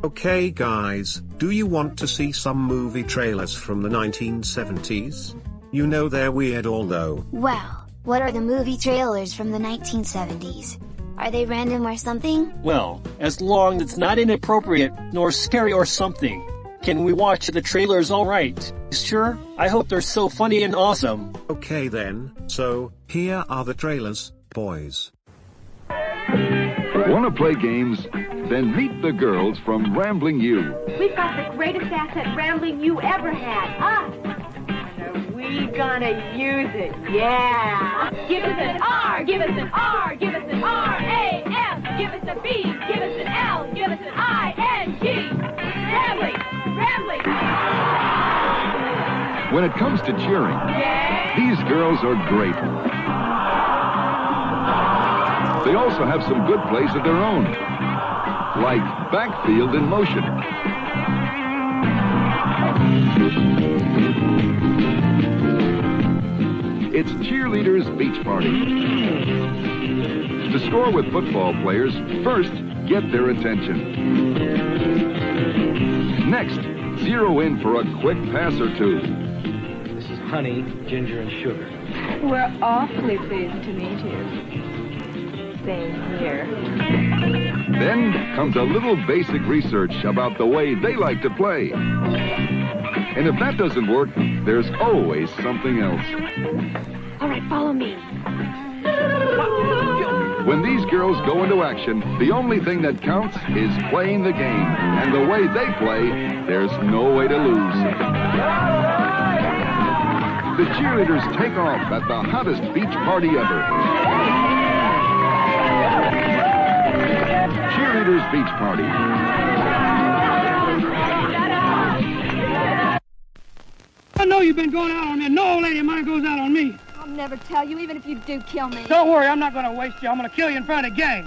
Okay guys, do you want to see some movie trailers from the 1970s? You know they're weird although. Well, what are the movie trailers from the 1970s? Are they random or something? Well, as long as it's not inappropriate, nor scary or something. Can we watch the trailers alright? Sure, I hope they're so funny and awesome. Okay then, so, here are the trailers, boys. Want to play games? Then meet the girls from Rambling U. We've got the greatest asset Rambling U ever had, us. And we gonna use it, yeah. Give us an R, give us an R, give us an R-A-M, give us a B, give us an L, give us an I-N-G. Rambling, Rambling. When it comes to cheering, these girls are great. They also have some good plays of their own, like Backfield in Motion. It's Cheerleaders Beach Party. To score with football players, first, get their attention. Next, zero in for a quick pass or two. This is honey, ginger, and sugar. We're awfully pleased to meet you. Same here. Then comes a little basic research about the way they like to play. And if that doesn't work, there's always something else. All right, follow me. When these girls go into action, the only thing that counts is playing the game. And the way they play, there's no way to lose. The cheerleaders take off at the hottest beach party ever. Cheerleaders Beach Party. I know you've been going out on me. No old lady of mine goes out on me. I'll never tell you, even if you do kill me. Don't worry, I'm not going to waste you. I'm going to kill you in front of the gang.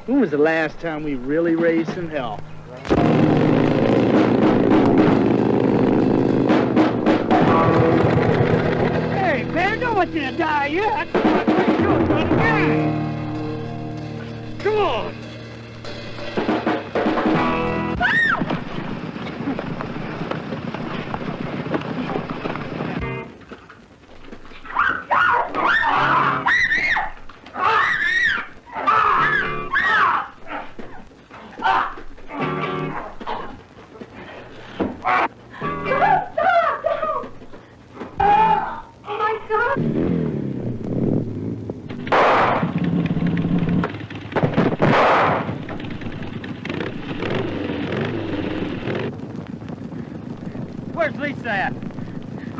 When was the last time we really raised some hell? Hey, man, don't want you to die yet. Come on. Where's Lisa at?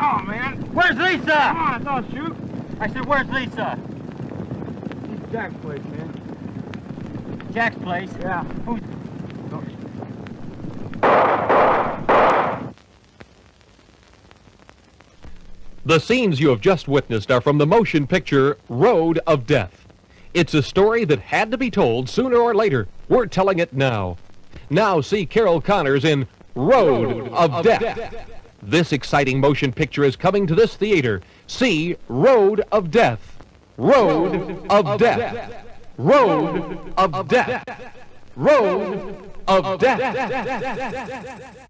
Oh, man. Where's Lisa? Come on, I thought shoot. I said, where's Lisa? It's Jack's place, man. Jack's place? Yeah. Who's... The scenes you have just witnessed are from the motion picture Road of Death. It's a story that had to be told sooner or later. We're telling it now. Now see Carol Connors in Road of Death. This exciting motion picture is coming to this theater. See Road of Death. Road of Death. Road of Death. Road of Death.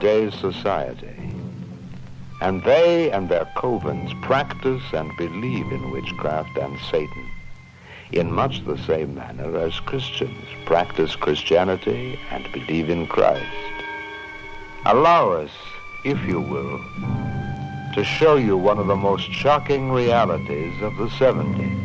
today's society. And they and their covens practice and believe in witchcraft and Satan in much the same manner as Christians practice Christianity and believe in Christ. Allow us, if you will, to show you one of the most shocking realities of the 70s.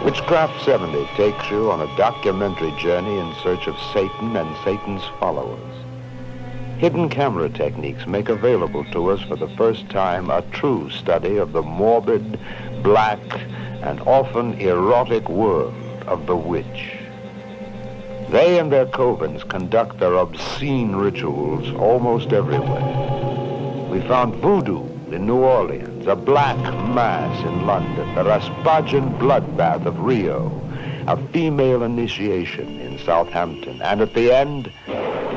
Witchcraft 70 takes you on a documentary journey in search of Satan and Satan's followers. Hidden camera techniques make available to us for the first time a true study of the morbid, black, and often erotic world of the witch. They and their covens conduct their obscene rituals almost everywhere. We found voodoo in New Orleans, a black mass in London, the Rasputin bloodbath of Rio, a female initiation in Southampton, and at the end,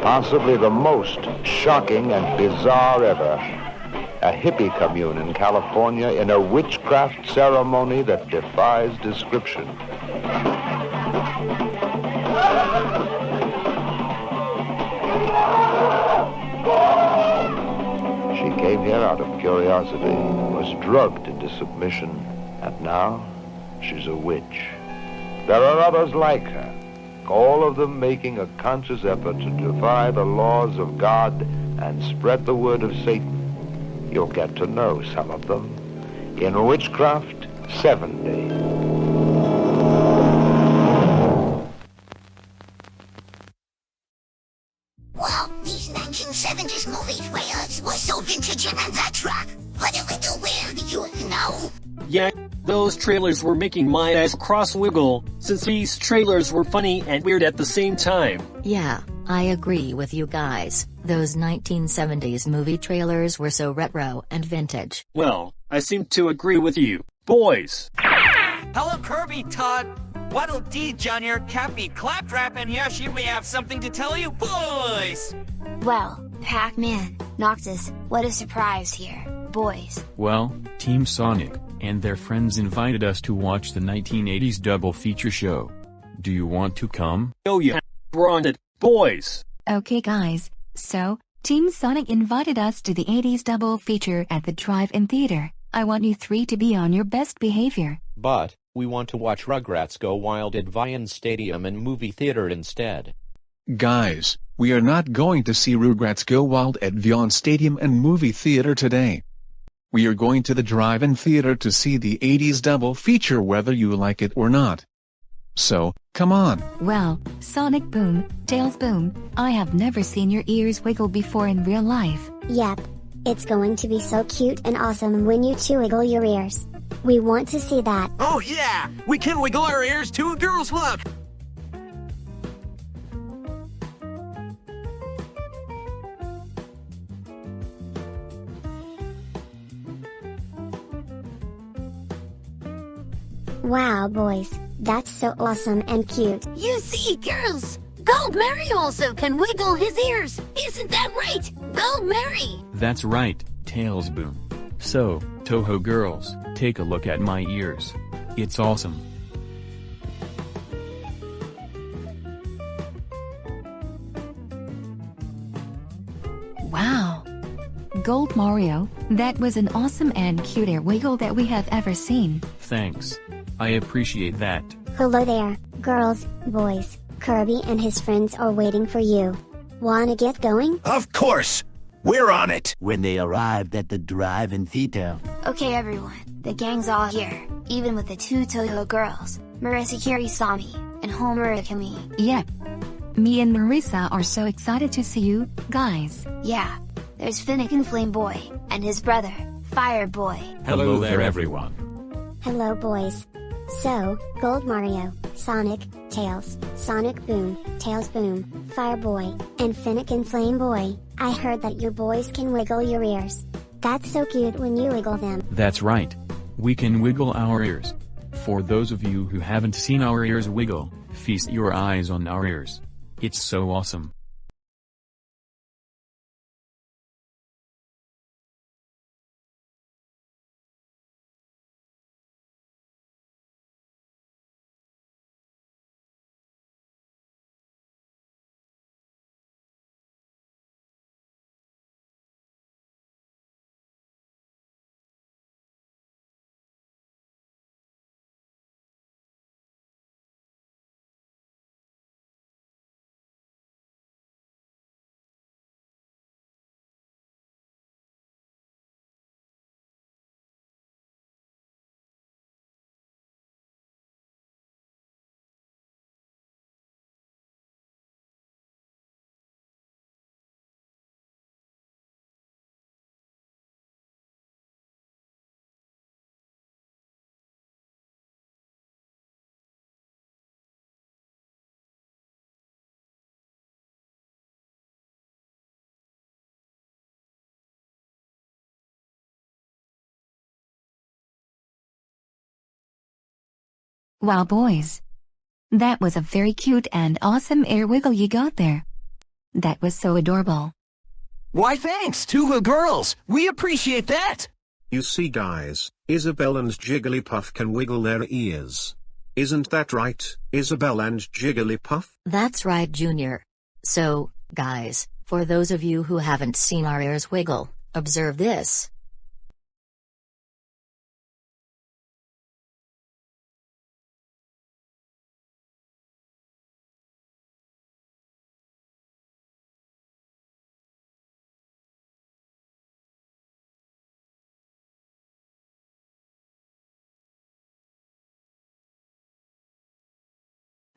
possibly the most shocking and bizarre ever, a hippie commune in California in a witchcraft ceremony that defies description. She came here out of curiosity, was drugged into submission, and now she's a witch. There are others like her, all of them making a conscious effort to defy the laws of God and spread the word of Satan. You'll get to know some of them in Witchcraft 70. Wow, these 1970s movie trailers were so vintage and retro. But a little weird, you know? Yeah, those trailers were making my eyes cross-wiggle, since these trailers were funny and weird at the same time. Yeah, I agree with you guys. Those 1970s movie trailers were so retro and vintage. Well, I seem to agree with you, boys. Hello, Kirby, Todd. Waddle Dee, John here, KCPA, and Yoshi, we have something to tell you, boys! Well, Pac-Man, Noctis, what a surprise here, boys. Well, Team Sonic and their friends invited us to watch the 1980s double feature show. Do you want to come? Oh yeah, we're on it, boys! Okay guys, so, Team Sonic invited us to the 80s double feature at the drive-in theater. I want you three to be on your best behavior. But, we want to watch Rugrats Go Wild at Vyond Stadium and movie theater instead. Guys, we are not going to see Rugrats Go Wild at Vyond Stadium and movie theater today. We are going to the drive-in theater to see the 80s double feature whether you like it or not. So, come on. Well, Sonic Boom, Tails Boom, I have never seen your ears wiggle before in real life. Yep. It's going to be so cute and awesome when you two wiggle your ears. We want to see that. Oh yeah! We can wiggle our ears too, girls, look! Wow, boys, that's so awesome and cute. You see, girls, Gold Mary also can wiggle his ears. Isn't that right, Gold Mary? That's right, Tails Boom. So, Toho girls, take a look at my ears. It's awesome. Wow. Gold Mario, that was an awesome and cute ear wiggle that we have ever seen. Thanks. I appreciate that. Hello there, girls, boys. Kirby and his friends are waiting for you. Wanna get going? Of course! We're on it! When they arrived at the drive-in theater. Okay everyone, the gang's all here, even with the two Toho girls, Marissa Kirisami, and Homer Ikami. Yep. Me and Marissa are so excited to see you, guys. Yeah, there's Finnegan Flame Boy, and his brother, Fire Boy. Hello there everyone. Hello boys. So, Gold Mario, Sonic, Tails, Sonic Boom, Tails Boom, Fire Boy, and Finnegan Flame Boy, I heard that your boys can wiggle your ears. That's so cute when you wiggle them. That's right. We can wiggle our ears. For those of you who haven't seen our ears wiggle, feast your eyes on our ears. It's so awesome. Wow, boys. That was a very cute and awesome air wiggle you got there. That was so adorable. Why, thanks, two little girls. We appreciate that. You see, guys, Isabel and Jigglypuff can wiggle their ears. Isn't that right, Isabel and Jigglypuff? That's right, Junior. So, guys, for those of you who haven't seen our ears wiggle, observe this.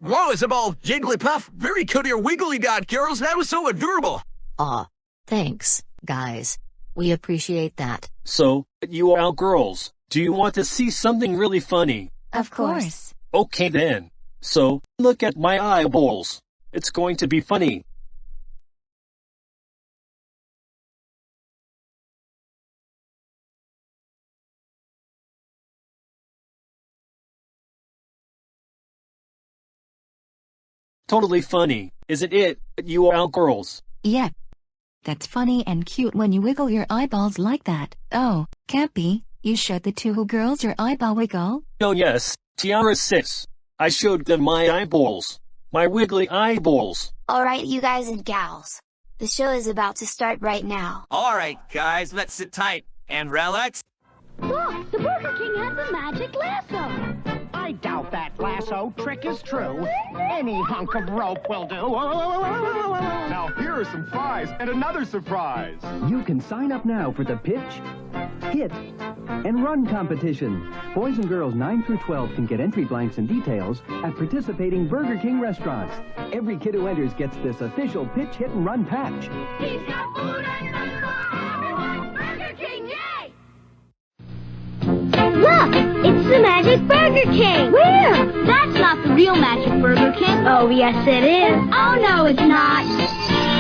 Whoa, Isabel, Jigglypuff, very good ear wiggle you got, girls. That was so adorable. Aw, thanks, guys. We appreciate that. So, you all girls, do you want to see something really funny? Of course. Okay then. So, look at my eyeballs. It's going to be funny. Totally funny, isn't it, you all girls? Yeah. That's funny and cute when you wiggle your eyeballs like that. Oh, Cappy, you showed the two girls your eyeball wiggle? Oh yes, Tiara sis. I showed them my eyeballs. My wiggly eyeballs. Alright, you guys and gals. The show is about to start right now. Alright, guys, let's sit tight and relax. Look, the Burger King has a magic lasso. I doubt that lasso trick is true. Any hunk of rope will do. Now here are some fries and another surprise. You can sign up now for the pitch, hit, and run competition. Boys and girls 9 through 12 can get entry blanks and details at participating Burger King restaurants. Every kid who enters gets this official pitch, hit, and run patch. He's got food and everyone. Burger King, yay! Look, it's the Magic Burger King. Where? That's not the real Magic Burger King. Oh, yes, it is. Oh, no, it's not.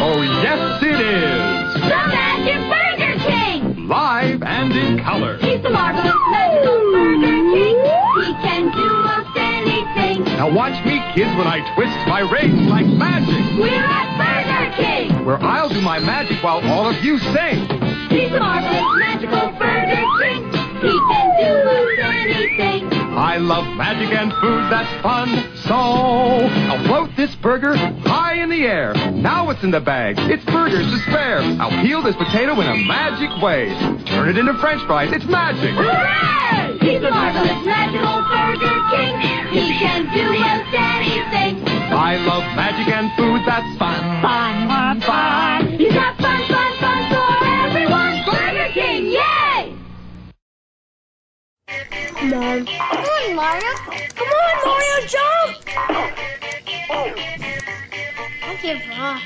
Oh, yes, it is. The Magic Burger King. Live and in color. He's the marvelous magical Burger King. He can do most anything. Now watch me, kids, when I twist my rings like magic. We're at Burger King, where I'll do my magic while all of you sing. He's the marvelous magical Burger King. He can do most anything. I love magic and food, that's fun. So, I'll float this burger high in the air. Now what's in the bag? It's burgers to spare. I'll peel this potato in a magic way. Turn it into French fries. It's magic. Hooray! He's the marvelous magical Burger King. He can do most anything. I love magic and food, that's fun. Fun, fun, fun. He's got fun, fun, fun for everyone. Burger King, yay! Mom. Come on, Mario. Come on, Mario, jump! Don't give up.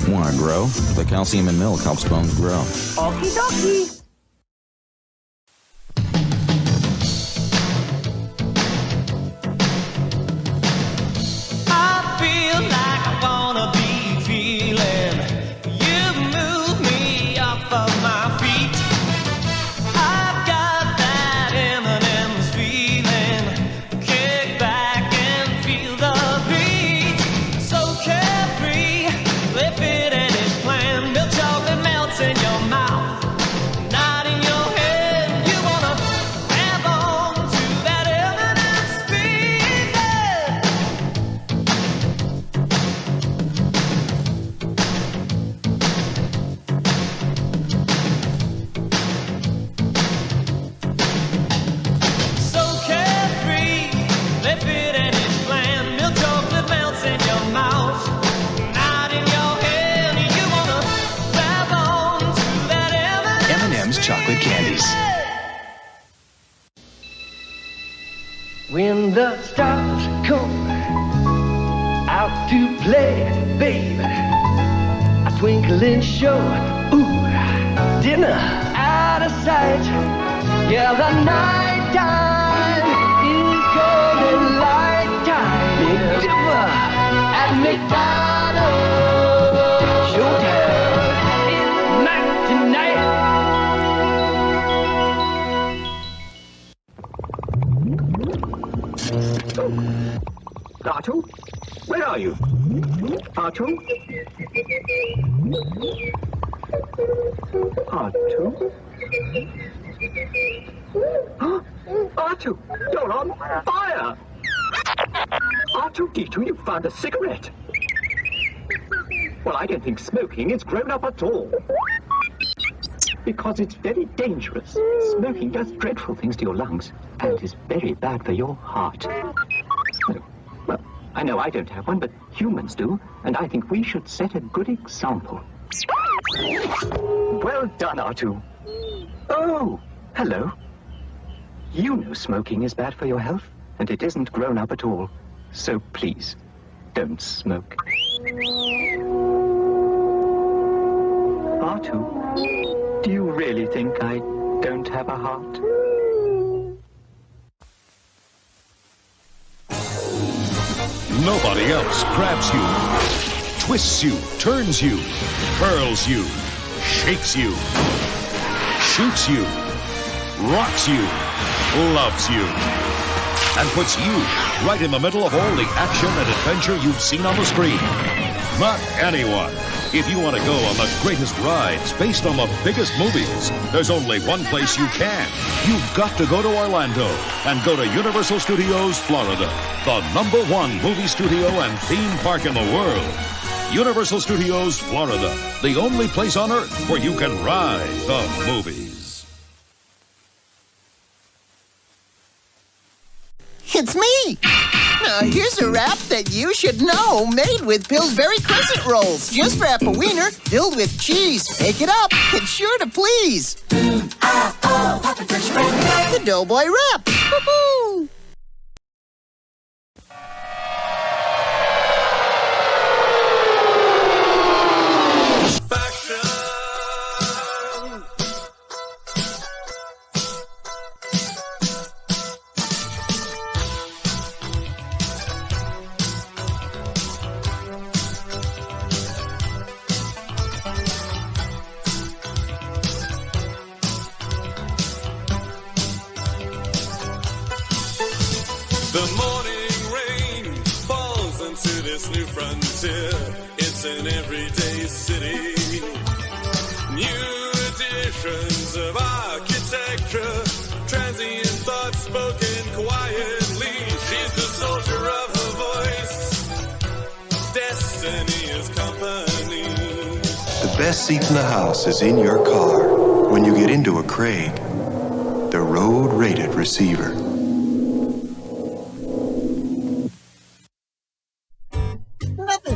Want to grow? The calcium in milk helps bones grow. Okie dokie. Chocolate candies. When the stars come out to play, babe, a twinkling show, ooh, dinner out of sight. Yeah, the night time is golden lifetime. Big Dipper at McDonald's. Showtime. It's night tonight. Artu? Where are you? Artu? Artu? Huh? Artu, you're on fire! R2-D2, you found a cigarette. Well, I don't think smoking is grown up at all. Because it's very dangerous. Smoking does dreadful things to your lungs and is very bad for your heart. Well, I know I don't have one, but humans do, and I think we should set a good example. Well done, R2. Oh, hello. You know smoking is bad for your health, and it isn't grown up at all. So please, don't smoke. R2, do you really think I don't have a heart? Nobody else grabs you, twists you, turns you, curls you, shakes you, shoots you, rocks you, loves you, and puts you right in the middle of all the action and adventure you've seen on the screen. Not anyone. If you want to go on the greatest rides based on the biggest movies, there's only one place you can. You've got to go to Orlando and go to Universal Studios, Florida, the #1 movie studio and theme park in the world. Universal Studios, Florida, the only place on Earth where you can ride the movies. It's me! Here's a wrap that you should know, made with Pillsbury Crescent Rolls. Just wrap a wiener filled with cheese. Bake it up. It's sure to please. The Doughboy Wrap. Woohoo! The morning rain falls into this new frontier. It's an everyday city. New additions of architecture, transient thoughts spoken quietly. She's the soldier of her voice. Destiny is company. The best seat in the house is in your car when you get into a Craig, the road-rated receiver.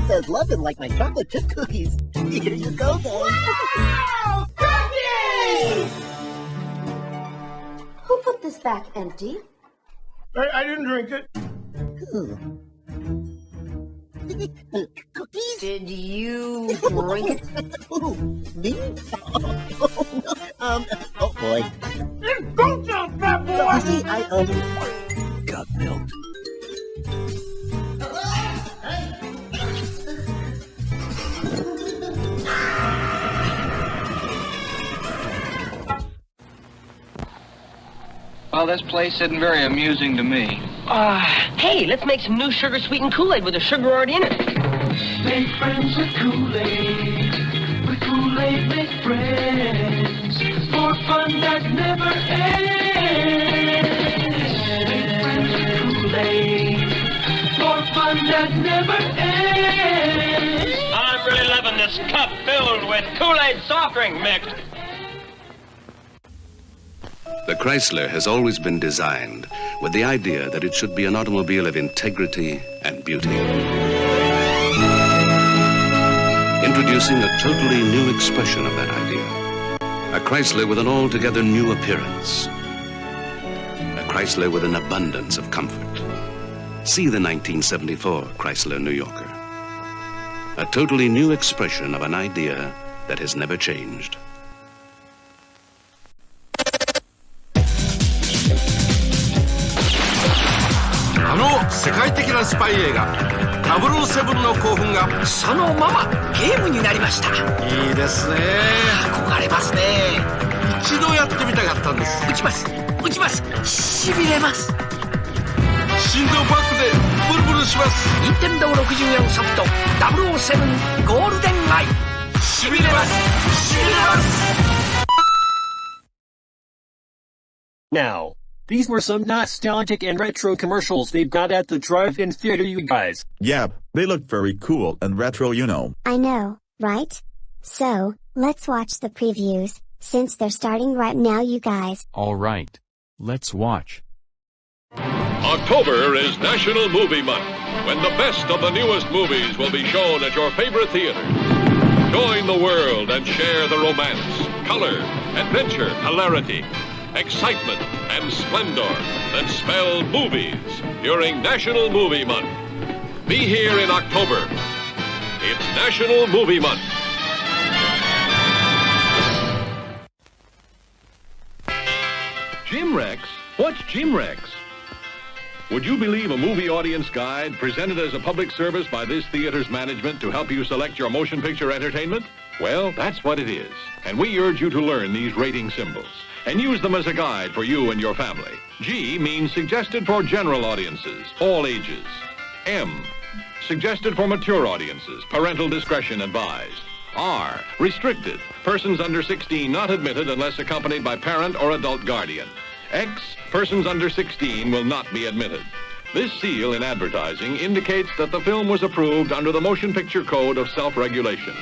Says loving like my chocolate chip cookies. Here you go, guys. Wow! Cookies! Who put this back empty? I didn't drink it. Cookies? Did you drink it? Ooh, me? Oh boy. It's goat milk, fat boy! You see, Got milk. Well, this place isn't very amusing to me. Hey, let's make some new sugar-sweetened Kool-Aid with the sugar already in it. Make friends with Kool-Aid. With Kool-Aid, make friends. For fun that never ends. Make friends with Kool-Aid. For fun that never ends. I'm really loving this cup filled with Kool-Aid soft drink mix. The Chrysler has always been designed with the idea that it should be an automobile of integrity and beauty. Introducing a totally new expression of that idea. A Chrysler with an altogether new appearance. A Chrysler with an abundance of comfort. See the 1974 Chrysler New Yorker. A totally new expression of an idea that has never changed. なスパイ映画007の興奮がそのままゲームになりました。いいですね。憧れますね。一度やってみたかったんです。打ちます。しびれます。心臓バックでブルブルします。任天堂64ソフト007ゴールデンアイ。しびれます。Now, these were some nostalgic and retro commercials they've got at the drive-in theater, you guys. Yeah, they look very cool and retro, you know. I know, right? So, let's watch the previews, since they're starting right now, you guys. All right. Let's watch. October is National Movie Month, when the best of the newest movies will be shown at your favorite theater. Join the world and share the romance, color, adventure, hilarity, excitement, and splendor that spell movies during National Movie Month. Be here in October. It's National Movie Month. Jim Rex? What's Jim Rex? Would you believe a movie audience guide presented as a public service by this theater's management to help you select your motion picture entertainment? Well, that's what it is. And we urge you to learn these rating symbols and use them as a guide for you and your family. G means suggested for general audiences, all ages. M, suggested for mature audiences, parental discretion advised. R, restricted, persons under 16 not admitted unless accompanied by parent or adult guardian. X, persons under 16 will not be admitted. This seal in advertising indicates that the film was approved under the Motion Picture Code of Self-Regulation.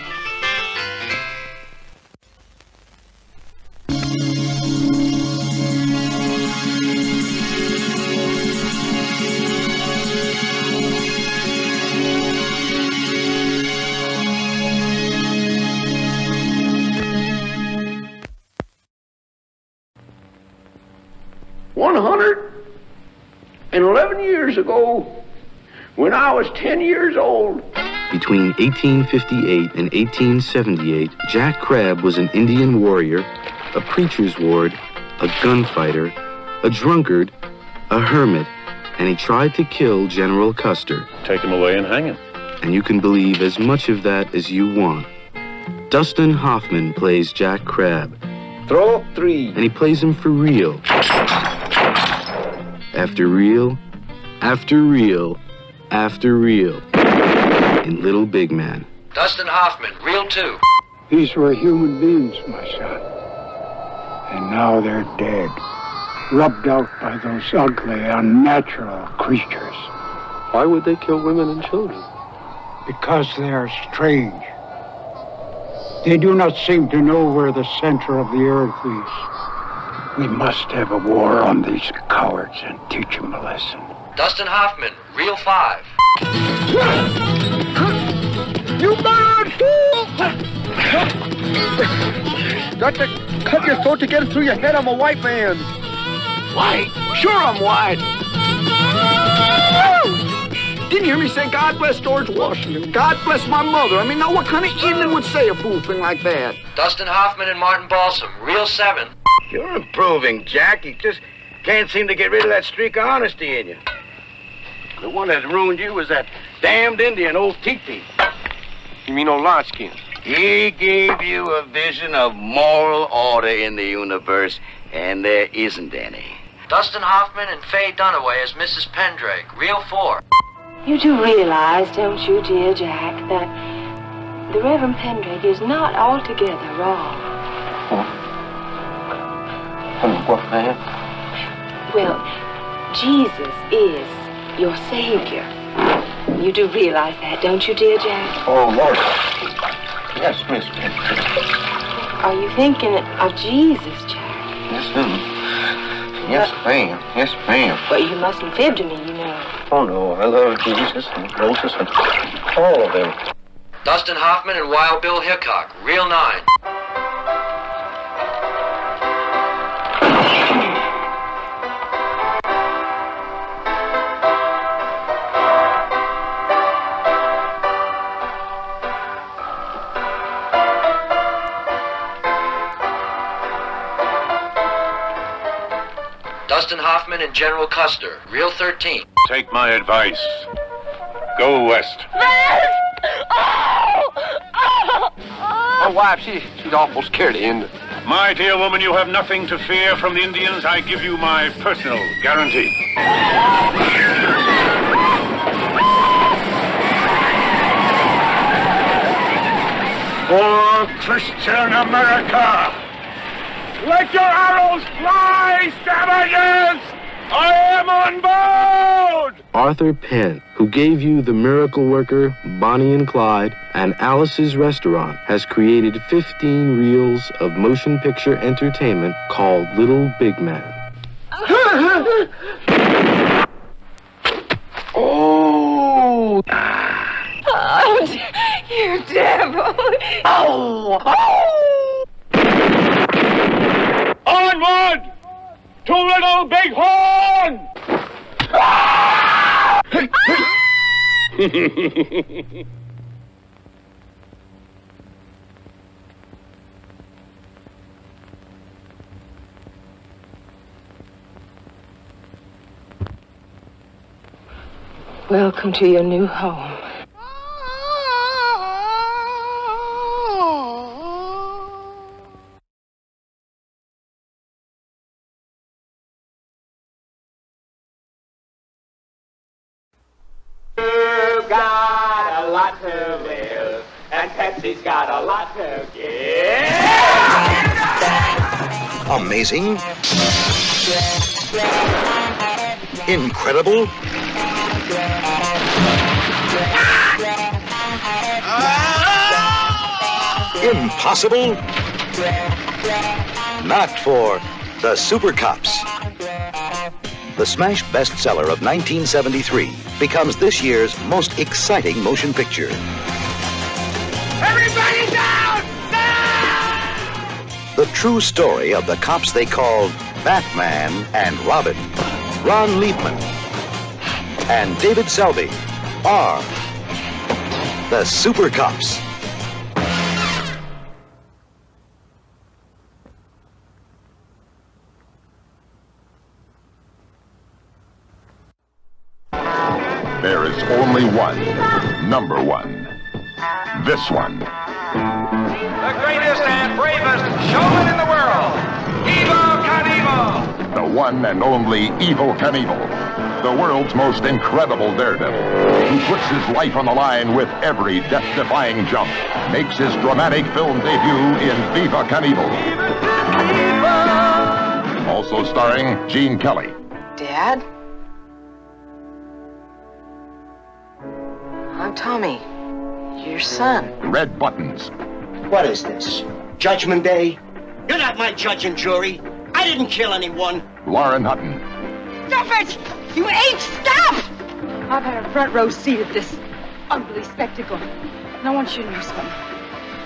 And 11 years ago, when I was 10 years old. Between 1858 and 1878, Jack Crab was an Indian warrior, a preacher's ward, a gunfighter, a drunkard, a hermit, and he tried to kill General Custer. Take him away and hang him. And you can believe as much of that as you want. Dustin Hoffman plays Jack Crab. Throw 3. And he plays him for real. After reel, after reel, after reel, in Little Big Man. Dustin Hoffman, reel 2. These were human beings, my son. And now they're dead, rubbed out by those ugly, unnatural creatures. Why would they kill women and children? Because they are strange. They do not seem to know where the center of the earth is. We must have a war on these cowards and teach them a lesson. Dustin Hoffman, reel 5. You murdered fool! Got to cut your throat to get it through your head. I'm a white man. White? Sure I'm white. Didn't you hear me say, God bless George Washington? God bless my mother. I mean, now what kind of Indian would say a fool thing like that? Dustin Hoffman and Martin Balsam, reel 7. You're improving, Jack. You just can't seem to get rid of that streak of honesty in you. The one that ruined you was that damned Indian, old Titi. You mean old Larchkin? He gave you a vision of moral order in the universe, and there isn't any. Dustin Hoffman and Faye Dunaway as Mrs. Pendrake, reel 4. You do realize, don't you, dear Jack, that the Reverend Pendrake is not altogether wrong. What, man? Well, Jesus is your Savior. You do realize that, don't you, dear Jack? Oh, Lord. Yes, Miss. Are you thinking of Jesus, Jack? Yes, ma'am. Yes, ma'am. Yes, ma'am. Well, you mustn't fib to me, you know. Oh, no. I love Jesus and Moses and all of them. Dustin Hoffman and Wild Bill Hickok, reel 9. Dustin Hoffman and General Custer, reel 13. Take my advice. Go west. My wife, she's awful scared of Indians. My dear woman, you have nothing to fear from the Indians. I give you my personal guarantee. For Christian America, let your arrows fly, savages! I am on board! Arthur Penn, who gave you The Miracle Worker, Bonnie and Clyde, and Alice's Restaurant, has created 15 reels of motion picture entertainment called Little Big Man. Oh! Oh, you devil! Oh! Onward! To Little Big Horn! Welcome to your new home. You've got a lot to live, and Pepsi's got a lot to give. Amazing. Incredible. Impossible. Not for the Super Cops. The smash bestseller of 1973 becomes this year's most exciting motion picture. Everybody down! The true story of the cops they called Batman and Robin. Ron Liebman and David Selby are the Super Cops. There is only one, number one. This one. The greatest and bravest showman in the world, Evel Knievel! The one and only Evel Knievel. The world's most incredible daredevil, who puts his life on the line with every death-defying jump, makes his dramatic film debut in Viva Knievel. Also starring Gene Kelly. Dad? I'm Tommy, your son. Red Buttons. What is this? Judgment Day? You're not my judge and jury. I didn't kill anyone. Lauren Hutton. Stop it! You ain't stop! I've had a front row seat at this ugly spectacle. And I want you to know something.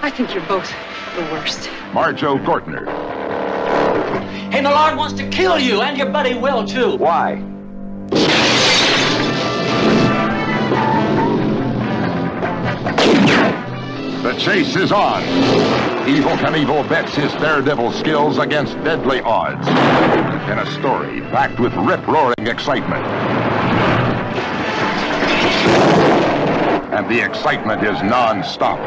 I think you're both the worst. Marjo Gortner. And the Lord wants to kill you, and your buddy will, too. Why? The chase is on. Evel Knievel bets his daredevil skills against deadly odds. In a story packed with rip-roaring excitement. And the excitement is non-stop.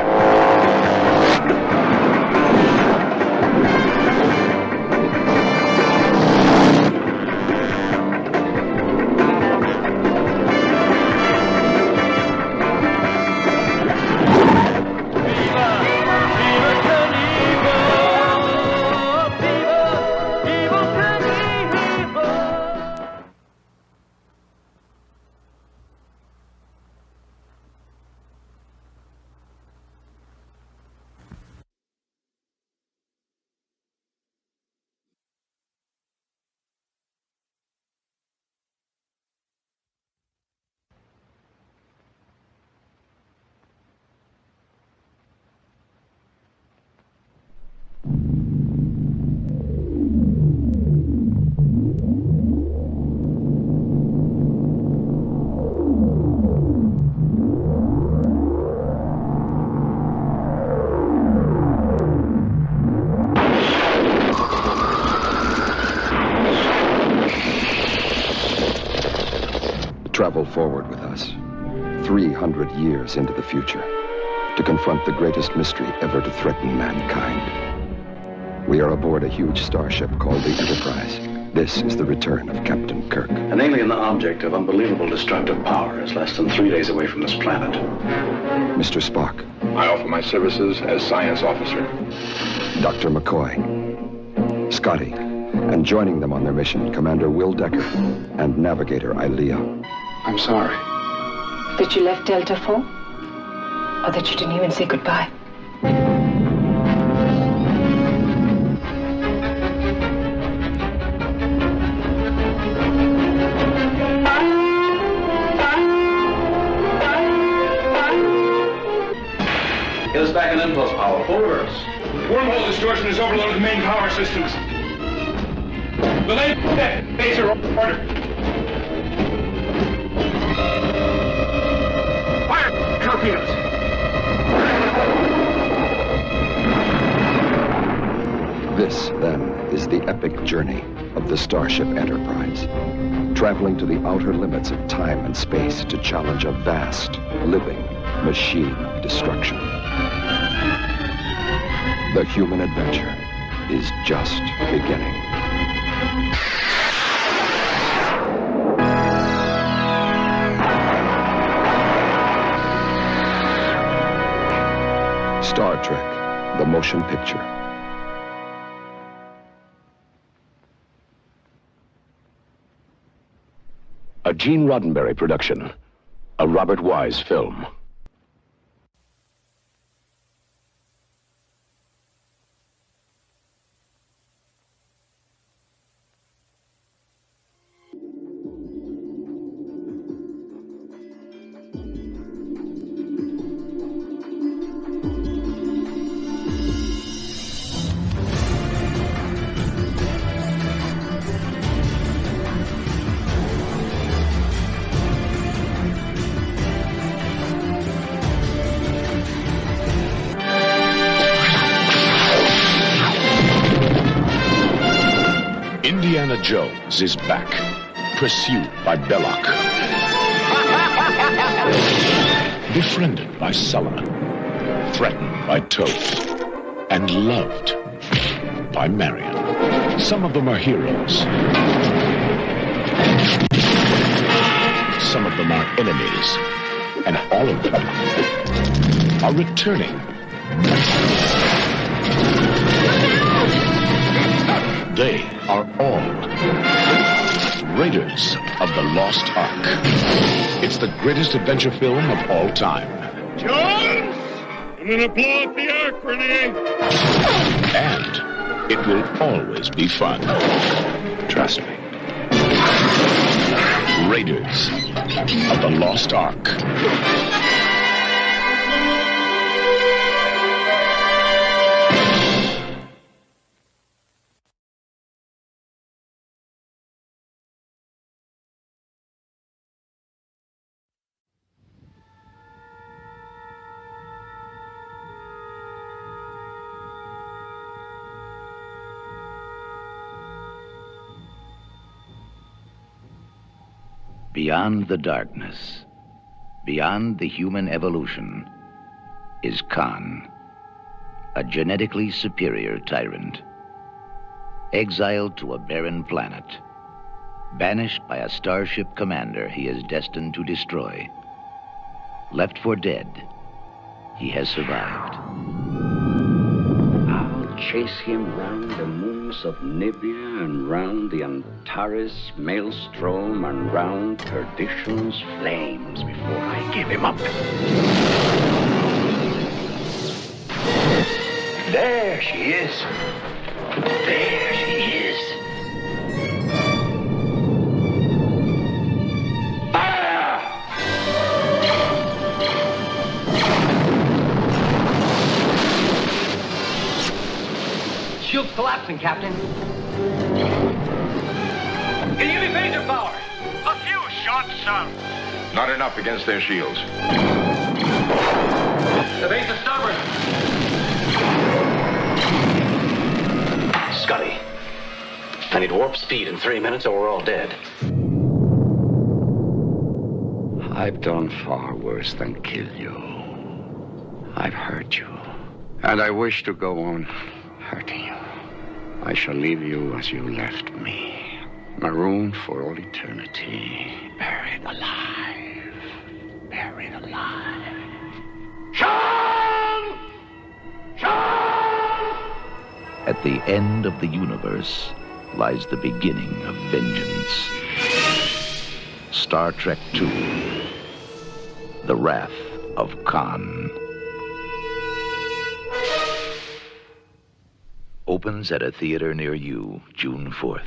Travel forward with us. 300 years into the future to confront the greatest mystery ever to threaten mankind. We are aboard a huge starship called the Enterprise. This is the return of Captain Kirk. An alien object of unbelievable destructive power is less than 3 days away from this planet. Mr. Spock. I offer my services as science officer. Dr. McCoy. Scotty. And joining them on their mission, Commander Will Decker and Navigator Ilea. I'm sorry. That you left Delta 4? Or that you didn't even say goodbye? Get us back in impulse power. Full reverse. Wormhole distortion has overloaded the main power systems. The lane phaser order. Fire torpedoes. This, then, is the epic journey of the Starship Enterprise, traveling to the outer limits of time and space to challenge a vast, living machine of destruction. The human adventure is just beginning. Star Trek, the motion picture. A Gene Roddenberry production, a Robert Wise film. Indiana Jones is back, pursued by Belloc, befriended by Sulla, threatened by Toth, and loved by Marion. Some of them are heroes. Some of them are enemies. And all of them are returning. They are all Raiders of the Lost Ark. It's the greatest adventure film of all time. Jones! I'm gonna blow up the Ark, Renee! And it will always be fun. Trust me. Raiders of the Lost Ark. Beyond the darkness, beyond the human evolution, is Khan, a genetically superior tyrant. Exiled to a barren planet, banished by a starship commander he is destined to destroy. Left for dead, he has survived. I'll chase him round the moons of Nibia and round the Antares maelstrom and round perdition's flames before I give him up. There she is. There she is. Shield's collapsing, Captain. Can you give me phaser power? A few shots, son. Not enough against their shields. The base is stubborn. Scotty, I need warp speed in 3 minutes or we're all dead. I've done far worse than kill you. I've hurt you, and I wish to go on hurting you. I shall leave you as you left me, marooned for all eternity, buried alive, buried alive. Sean! Sean! At the end of the universe lies the beginning of vengeance. Star Trek II, The Wrath of Khan. Opens at a theater near you, June 4th.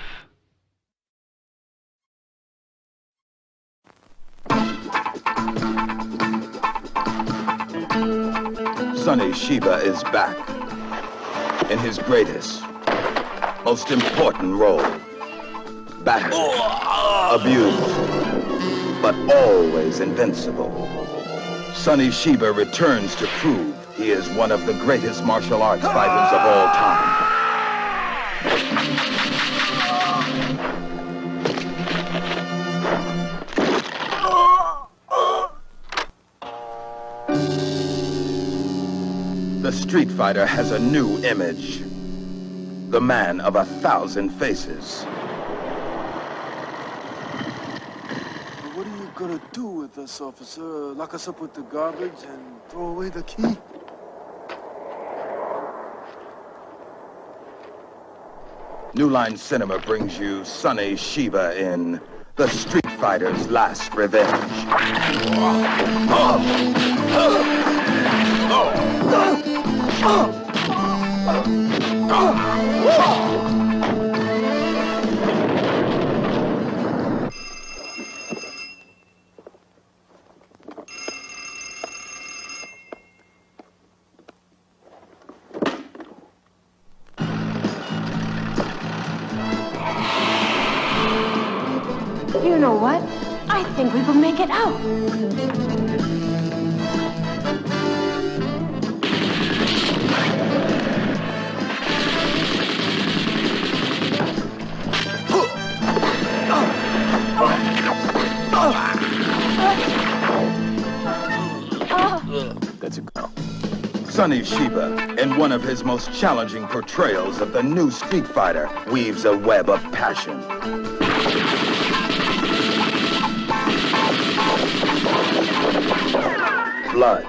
Sonny Shiba is back in his greatest, most important role. Battered, abused, but always invincible. Sonny Shiba returns to prove he is one of the greatest martial arts fighters of all time. The Street Fighter has a new image. The man of 1,000 faces. What are you gonna do with us, officer? Lock us up with the garbage and throw away the key? New Line Cinema brings you Sonny Shiba in The Street Fighter's Last Revenge. You know what? I think we will make it out. That's a go. Sonny Shiba, in one of his most challenging portrayals of the new Street Fighter, weaves a web of passion. Blood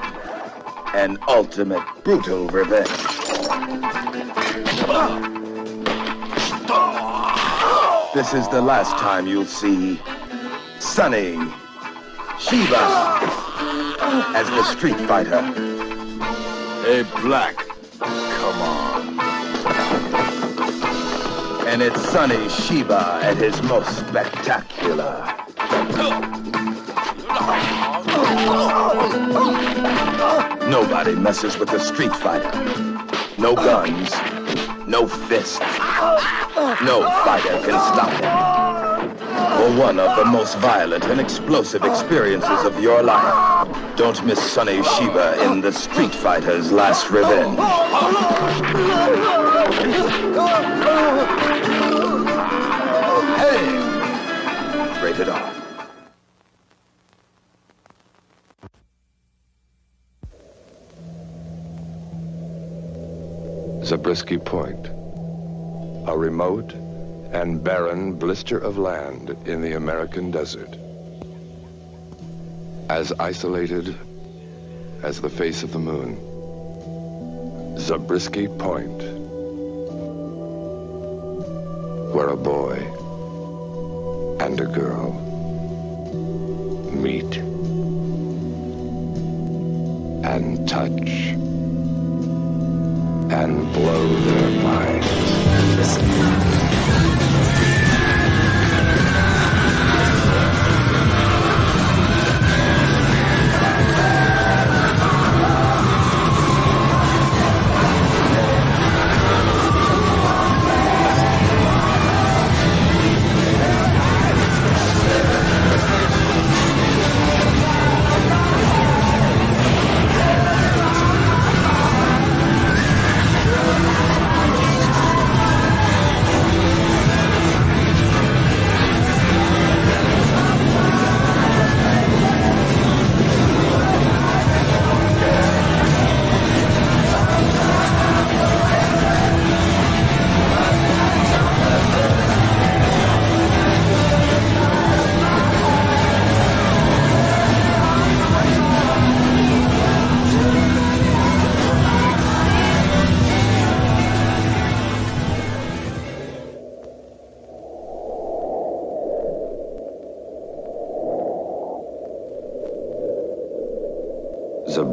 and ultimate brutal revenge. This is the last time you'll see Sonny Shiba as the Street Fighter. Hey, Black, come on. And it's Sonny Shiba at his most spectacular. Nobody messes with the Street Fighter. No guns, no fists. No fighter can stop him. For one of the most violent and explosive experiences of your life, don't miss Sonny Shiba in The Street Fighter's Last Revenge. Hey! Rated R. Zabriskie Point, a remote and barren blister of land in the American desert. As isolated as the face of the moon. Zabriskie Point, where a boy and a girl meet and touch and blow their minds.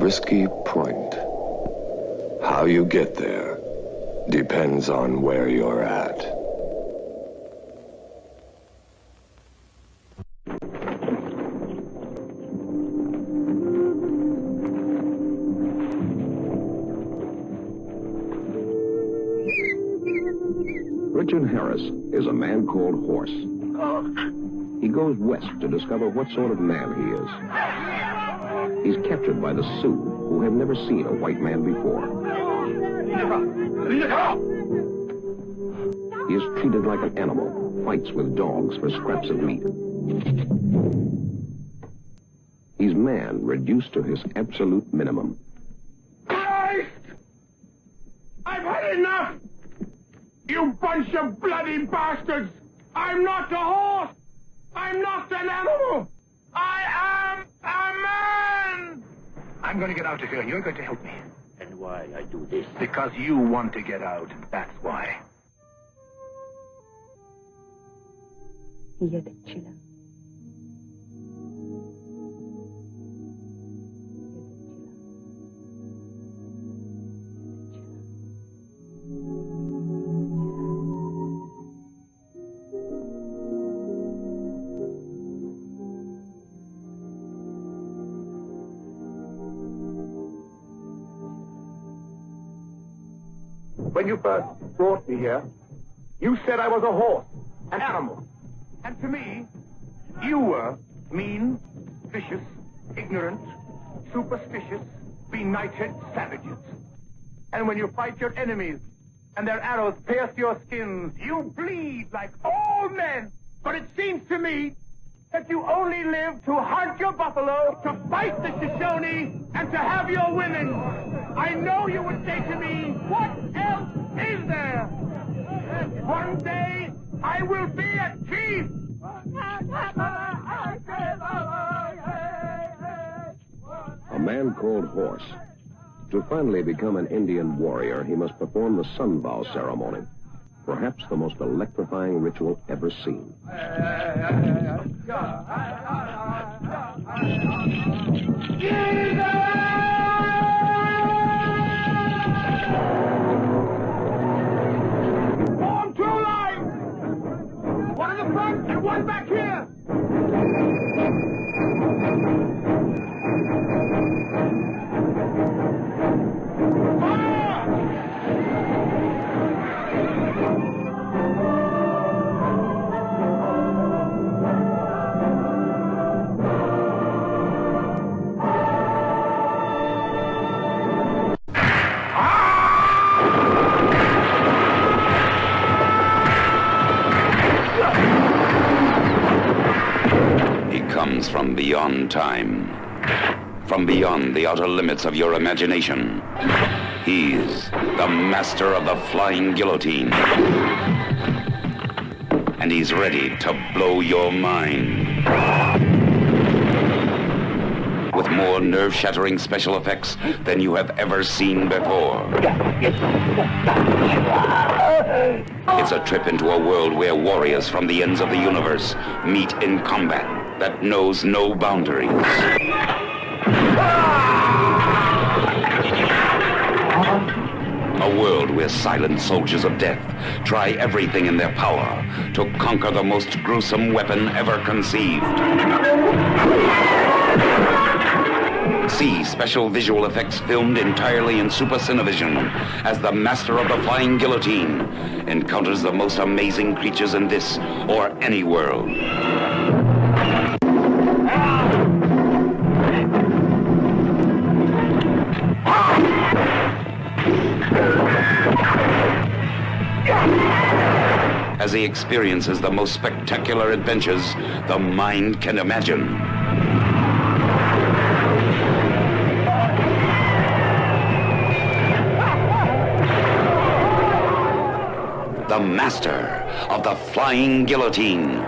risky point. How you get there depends on where you're at. Richard Harris is a man called Horse. He goes west to discover what sort of man he is. He's captured by the Sioux, who have never seen a white man before. He is treated like an animal, fights with dogs for scraps of meat. He's man reduced to his absolute minimum. Christ! I've had enough! You bunch of bloody bastards! I'm not a horse! I'm not an animal! I am a man! I'm going to get out of here, and you're going to help me. And why I do this? Because you want to get out, that's why. When you first brought me here, you said I was a horse, an animal. And to me, you were mean, vicious, ignorant, superstitious, benighted savages. And when you fight your enemies and their arrows pierce your skins, you bleed like all men. But it seems to me that you only live to hunt your buffalo, to fight the Shoshone, and to have your women. I know you would say to me, what else is there? One day, I will be a chief. A man called Horse. To finally become an Indian warrior, he must perform the sunvow ceremony, perhaps the most electrifying ritual ever seen. Form two lines! One in the front and one back here! From beyond time, from beyond the outer limits of your imagination. He's the master of the flying guillotine. And he's ready to blow your mind. With more nerve-shattering special effects than you have ever seen before. It's a trip into a world where warriors from the ends of the universe meet in combat that knows no boundaries. A world where silent soldiers of death try everything in their power to conquer the most gruesome weapon ever conceived. See special visual effects filmed entirely in Super Cinevision as the master of the flying guillotine encounters the most amazing creatures in this or any world. As he experiences the most spectacular adventures the mind can imagine. The master of the flying guillotine.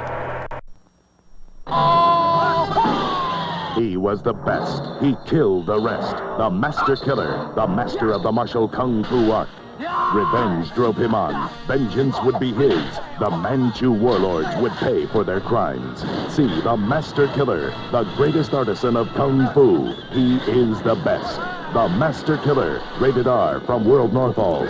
He was the best. He killed the rest. The master killer, the master of the martial kung fu art. Revenge drove him on. Vengeance would be his. The Manchu warlords would pay for their crimes. See the Master Killer, the greatest artisan of Kung Fu. He is the best. The Master Killer, rated R from World Northall.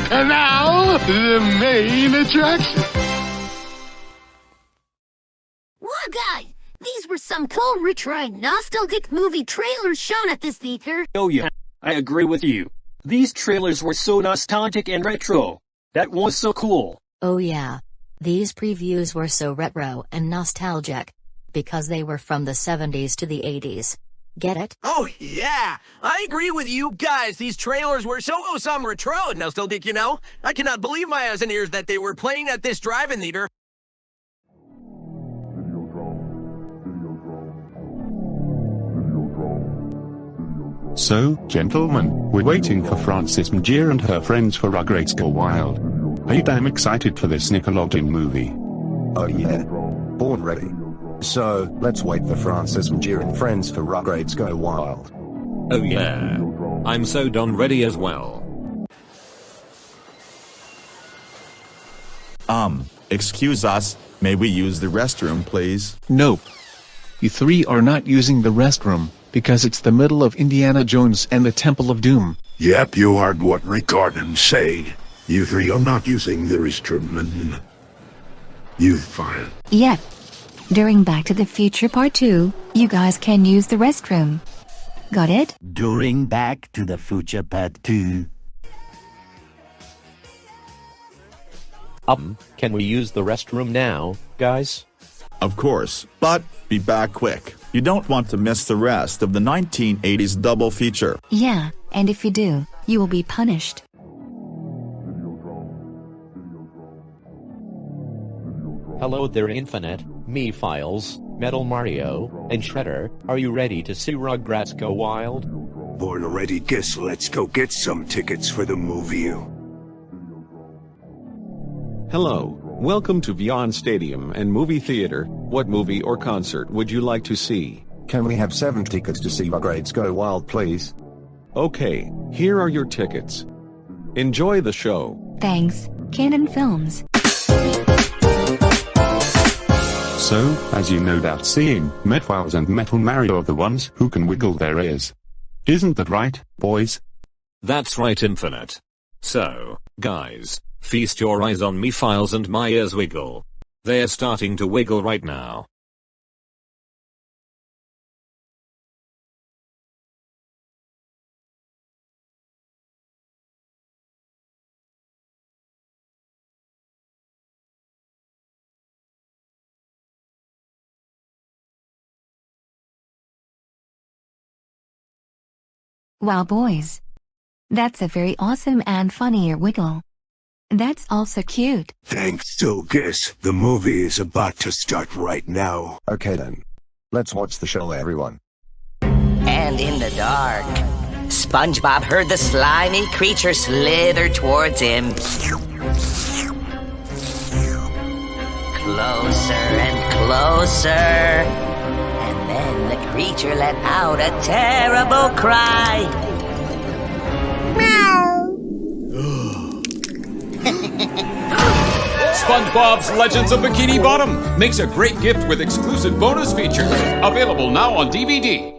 And now, the main attraction. Wow, guys, these were some cool, retro, nostalgic movie trailers shown at this theater. Oh yeah, I agree with you. These trailers were so nostalgic and retro. That was so cool. Oh yeah. These previews were so retro and nostalgic. Because they were from the 70s to the 80s. Get it? Oh, yeah! I agree with you guys. These trailers were so some retro and nostalgic, you know? I cannot believe my eyes and ears that they were playing at this drive-in theater. So, gentlemen, we're waiting for Frances Mejia and her friends for Rugrats Go Wild. Are you damn excited for this Nickelodeon movie? Oh yeah. Born ready. So, let's wait for Frances Mejia and friends for Rugrats Go Wild. Oh yeah. I'm so done ready as well. Excuse us. May we use the restroom, please? Nope. You three are not using the restroom, because it's the middle of Indiana Jones and the Temple of Doom. Yep, you heard what Ricardo said. You three are not using the restroom. You fine. Yep. During Back to the Future Part 2, you guys can use the restroom. Got it? During Back to the Future Part 2. Can we use the restroom now, guys? Of course, but be back quick. You don't want to miss the rest of the 1980s double feature. Yeah, and if you do, you will be punished. Hello there, Infinite, Mephiles, Metal Mario, and Shredder. Are you ready to see Rugrats Go Wild? Born already, guess let's go get some tickets for the movie. Hello, welcome to Vyond Stadium and Movie Theater. What movie or concert would you like to see? Can we have 7 tickets to see Rugrats Go Wild, please? Okay, here are your tickets. Enjoy the show. Thanks, Canon Films. So, as you no doubt seeing, Mephiles and Metal Mario are the ones who can wiggle their ears. Isn't that right, boys? That's right, Infinite. So, guys, feast your eyes on Mephiles and my ears wiggle. They're starting to wiggle right now. Wow, boys. That's a very awesome and funny ear wiggle. That's also cute. Thanks, so guess the movie is about to start right now. Okay then. Let's watch the show, everyone. And in the dark, SpongeBob heard the slimy creature slither towards him. Closer and closer. And then the creature let out a terrible cry. Meow. SpongeBob's Legends of Bikini Bottom makes a great gift with exclusive bonus features. Available now on DVD.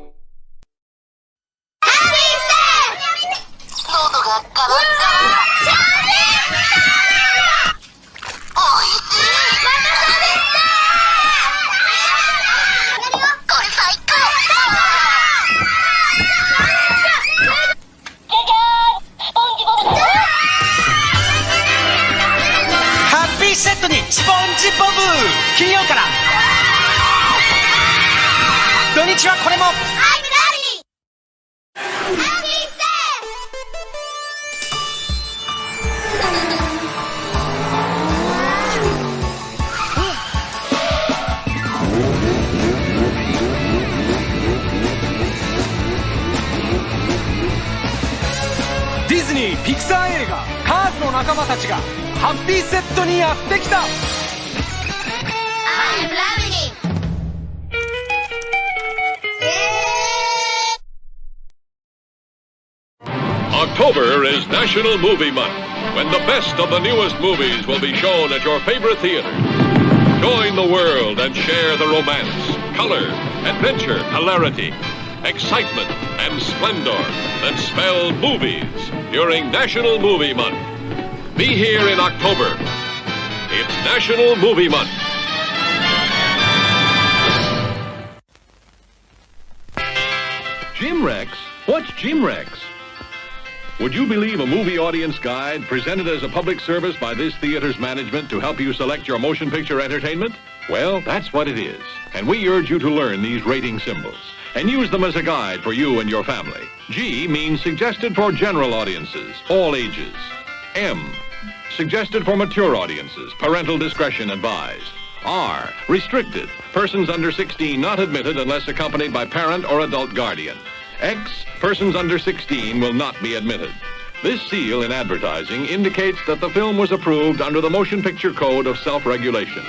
仲間たちがハッピーセットにやってきた。 I'm loving it! October is National Movie Month, when the best of the newest movies will be shown at your favorite theater. Join the world and share the romance, color, adventure, hilarity, excitement, and splendor that spell movies during National Movie Month. Be here in October. It's National Movie Month. Jim Rex? What's Jim Rex? Would you believe a movie audience guide presented as a public service by this theater's management to help you select your motion picture entertainment? Well, that's what it is. And we urge you to learn these rating symbols and use them as a guide for you and your family. G means suggested for general audiences, all ages. M, suggested for mature audiences, parental discretion advised. R, restricted, persons under 16 not admitted unless accompanied by parent or adult guardian. X, persons under 16 will not be admitted. This seal in advertising indicates that the film was approved under the Motion Picture Code of Self-Regulation.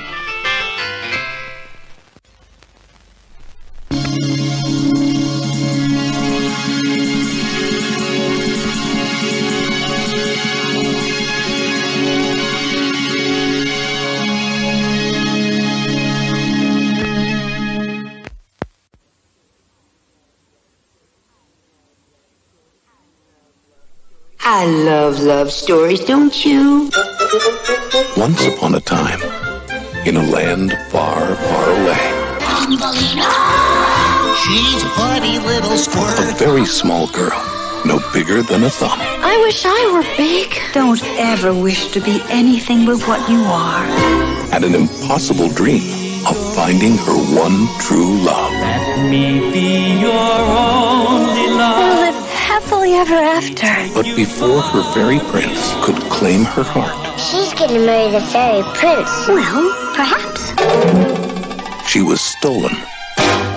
I love stories, don't you? Once upon a time, in a land far, far away, She's a funny little squirt. a very small girl, no bigger than a thumb, I wish I were big. Don't ever wish to be anything but what you are. had an impossible dream of finding her one true love. Let me be your only We'll love. live happily ever after. But before her fairy prince could claim her heart, She's gonna marry the fairy prince. Well, perhaps. she was stolen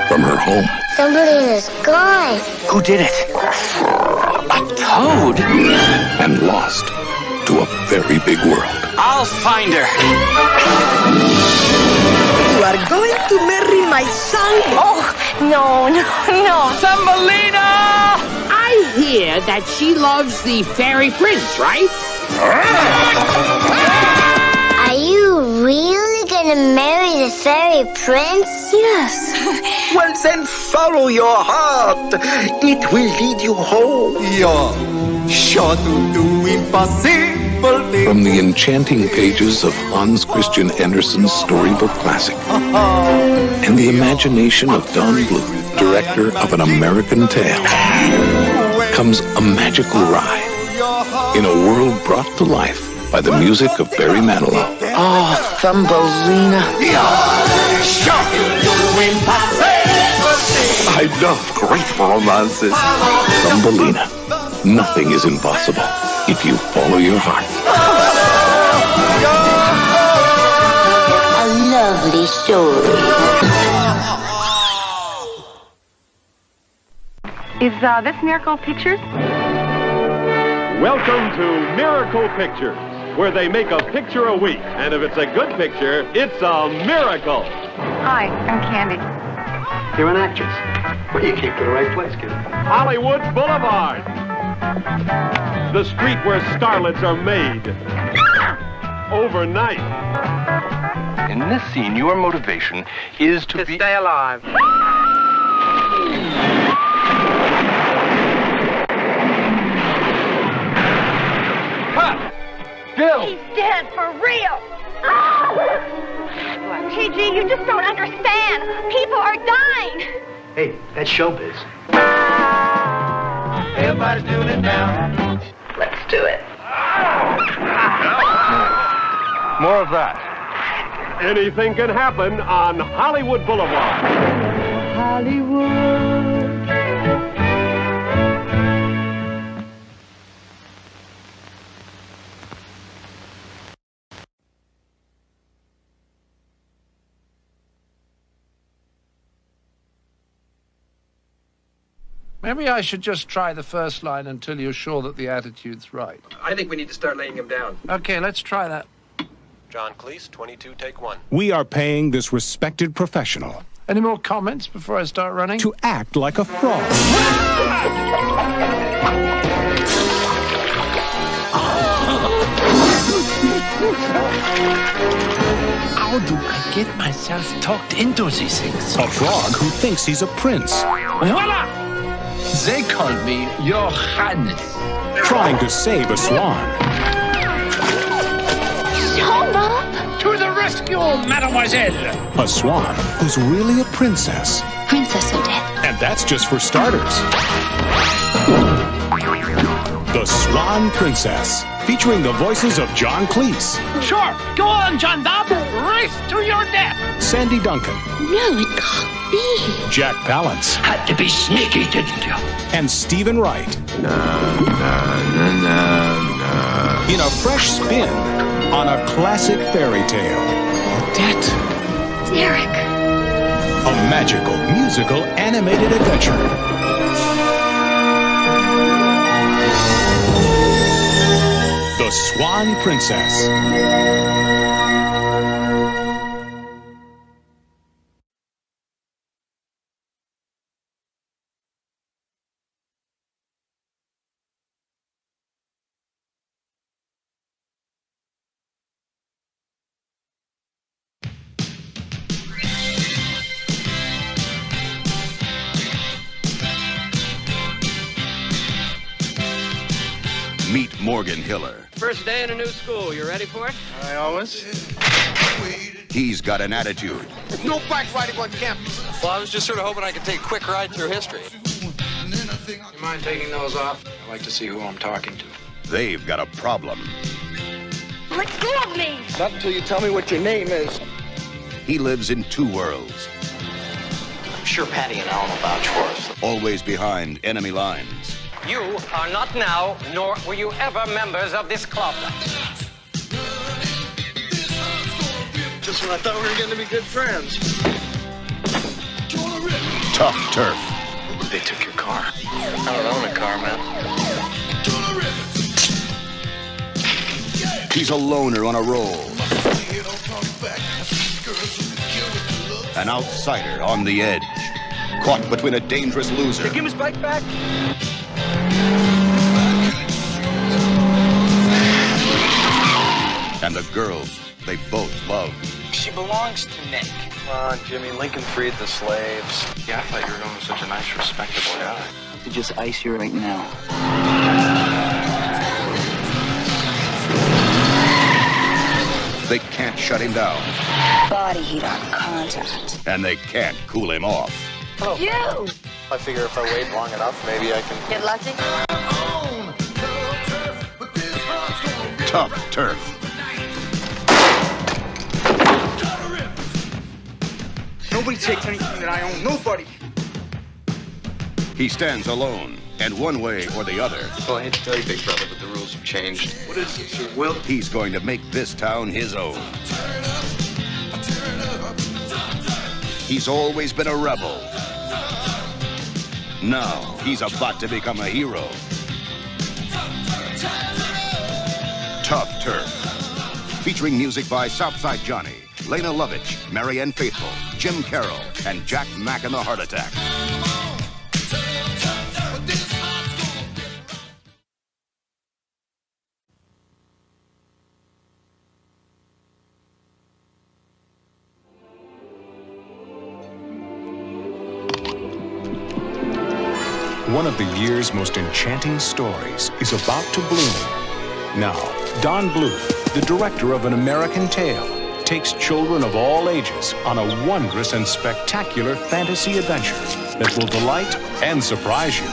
from her home. Thumbelina's gone. Who did it? A toad? And lost to a very big world. I'll find her. You are going to marry my son? Oh, no. Thumbelina! I hear that she loves the fairy prince, right? Are you really gonna marry the fairy prince? Yes. Well, then follow your heart. It will lead you home. You're sure to do impossible. From the enchanting pages of Hans Christian Andersen's storybook classic and the imagination of Don Bluth, director of An American Tale, comes a magical ride in a world brought to life by the music of Barry Manilow. Oh, Thumbelina. I love great romances. Thumbelina. Nothing is impossible if you follow your heart. A lovely story. Is this Miracle Pictures? Welcome to Miracle Pictures, where they make a picture a week, and if it's a good picture, it's a miracle. Hi, I'm Candy. You're an actress. Well, you came to the right place, kid. Hollywood Boulevard. The street where starlets are made. Overnight. In this scene, your motivation is to stay alive. Bill! He's dead for real. TG, you just don't understand. People are dying. Hey, that's showbiz. Everybody's doing it now. Let's do it. More of that. Anything can happen on Hollywood Boulevard. Hollywood. Maybe I should just try the first line until you're sure that the attitude's right. I think we need to start laying him down. Okay, let's try that. John Cleese, 22, take 1. We are paying this respected professional Any more comments before I start running? to act like a frog. How do I get myself talked into these things? A frog who thinks he's a prince. Voila! They call me Your Highness. Trying to save a swan. To the rescue, mademoiselle! A swan who's really a princess. Princess Odette. And that's just for starters. The Swan Princess, featuring the voices of John Cleese. Sure, go on, John Dobb. Race to your death. Sandy Duncan. No, it can't be. Jack Palance. Had to be sneaky, didn't you? And Stephen Wright. In a fresh spin on a classic fairy tale. Odette. Derek. A magical, musical, animated adventure. The Swan Princess. Meet Morgan Hiller. First day in a new school. You ready for it? I always. He's got an attitude. There's no bike riding on campus. Well, I was just sort of hoping I could take a quick ride through history. You mind taking those off? I'd like to see who I'm talking to. They've got a problem. Let go of me! Not until you tell me what your name is. He lives in two worlds. I'm sure Patty and Alan will vouch for us. Always behind enemy lines. You are not now, nor were you ever members of this club. Just when I thought we were going to be good friends. Tough turf. They took your car. I don't own a car, man. He's a loner on a roll. An outsider on the edge. Caught between a dangerous loser. Give his bike back. And the girls they both love. She belongs to Nick. Come on, Jimmy. Lincoln freed the slaves. Yeah, I thought you were going with such a nice, respectable guy. I could just ice you right now. They can't shut him down. Body heat on contact. And they can't cool him off. Hello. You! I figure if I wait long enough, maybe I can... Get lucky? Tough turf. Nobody takes anything that I own. Nobody. He stands alone, and one way or the other. Well, I hate to tell you, big brother, but the rules have changed. What is it, your will? He's going to make this town his own. He's always been a rebel. Now, he's about to become a hero. Tough Turf. Featuring music by Southside Johnny, Lena Lovitch, Marianne Faithful, Jim Carroll, and Jack Mack and the Heart Attack. One of the year's most enchanting stories is about to bloom. Now, Don Bluth, the director of An American Tale, takes children of all ages on a wondrous and spectacular fantasy adventure that will delight and surprise you.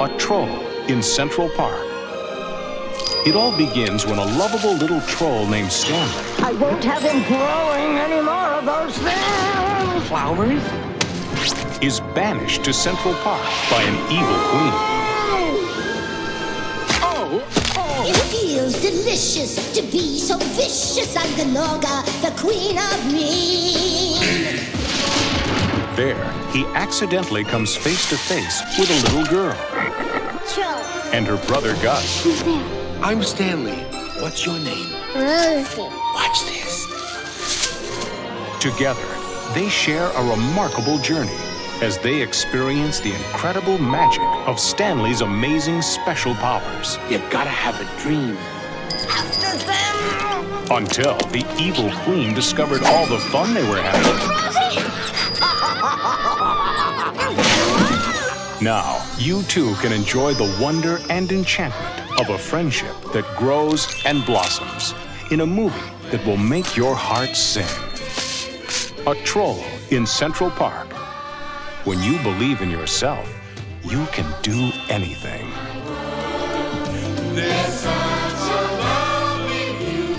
A Troll in Central Park. It all begins when a lovable little troll named Stanley I won't have him growing any more of those things! Flowers is banished to Central Park by an evil queen. It feels delicious to be so vicious. I'm Ganoga, the queen of mean. fair, he accidentally comes face to face with a little girl. And her brother Gus. Who's there? I'm Stanley. What's your name? Rosie. Watch this. Together, they share a remarkable journey as they experience the incredible magic of Stanley's amazing special powers. You gotta have a dream. After them! Until the evil queen discovered all the fun they were having. Now, you too can enjoy the wonder and enchantment of a friendship that grows and blossoms in a movie that will make your heart sing. A Troll in Central Park. When you believe in yourself, you can do anything. There's such a lovely view.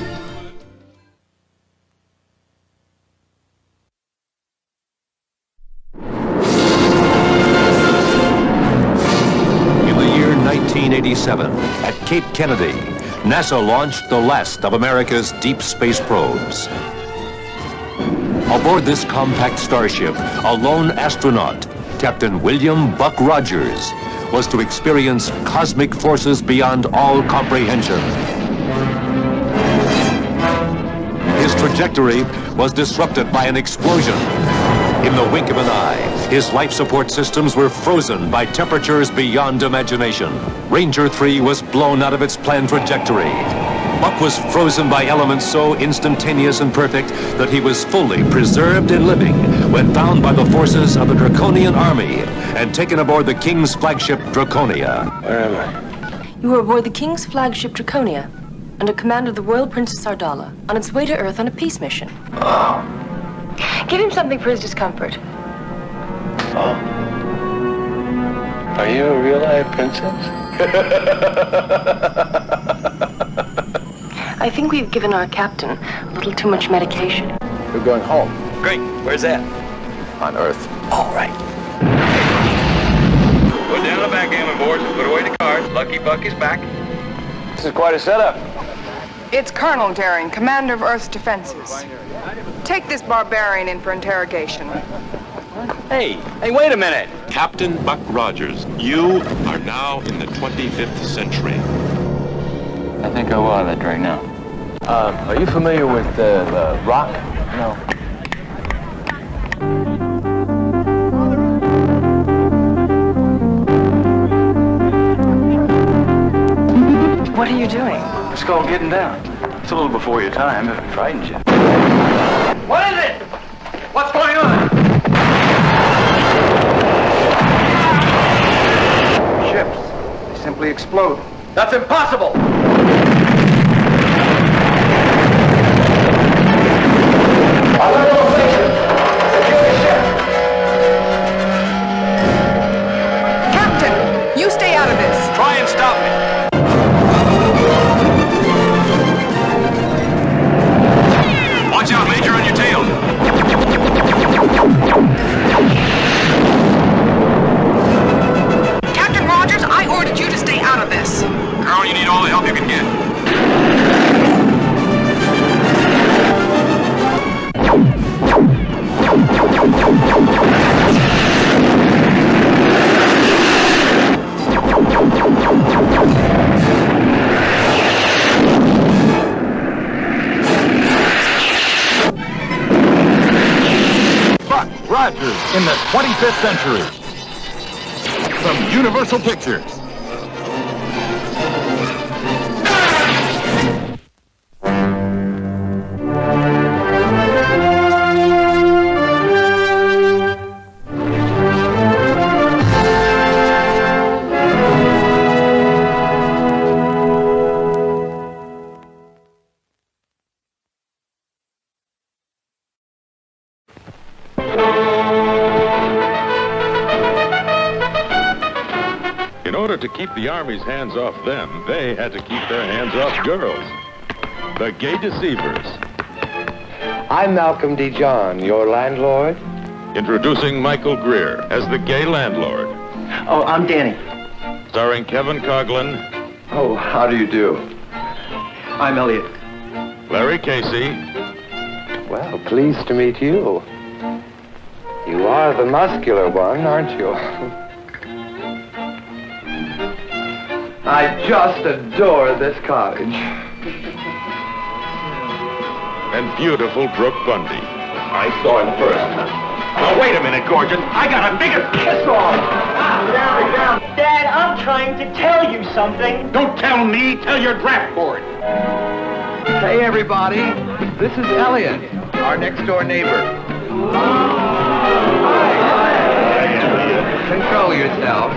In the year 1987, at Cape Kennedy, NASA launched the last of America's deep space probes. Aboard this compact starship, a lone astronaut, Captain William Buck Rogers, was to experience cosmic forces beyond all comprehension. His trajectory was disrupted by an explosion. In the wink of an eye, his life support systems were frozen by temperatures beyond imagination. Ranger 3 was blown out of its planned trajectory. Buck was frozen by elements so instantaneous and perfect that he was fully preserved and living when found by the forces of the Draconian army and taken aboard the King's flagship Draconia. Where am I? You were aboard the King's flagship Draconia, under command of the Royal Princess Ardala, on its way to Earth on a peace mission. Oh. Give him something for his discomfort. Oh. Are you a real life princess? I think we've given our captain a little too much medication. We're going home. Great. Where's that? On Earth. All right. Put down the backgammon boards and put away the cards. Lucky Buck is back. This is quite a setup. It's Colonel Daring, commander of Earth's defenses. Take this barbarian in for interrogation. Hey, wait a minute. Captain Buck Rogers, you are now in the 25th century. I think I will have that right now. Are you familiar with the rock? No. What are you doing? It's called getting down. It's a little before your time, if it frightens you. What is it? What's going on? Ships. They simply explode. That's impossible. Captain, you stay out of this. Try and stop me. Watch out, Major, on your tail. Captain Rogers, I ordered you to stay out of this. Girl, you need all the help you can get. Buck Rogers in the 25th century. From Universal Pictures. In order to keep the Army's hands off them, they had to keep their hands off girls. The Gay Deceivers. I'm Malcolm D. John, your landlord. Introducing Michael Greer as the gay landlord. Oh, I'm Danny. Starring Kevin Coughlin. Oh, how do you do? I'm Elliot. Larry Casey. Well, pleased to meet you. You are are the muscular one, aren't you? I just adore this cottage. And beautiful Brooke Bundy. I saw him first. Now, wait a minute, gorgeous. I got a bigger kiss off. Dad, I'm trying to tell you something. Don't tell me. Tell your draft board. Hey, everybody. This is Elliot, our next-door neighbor. Control yourself.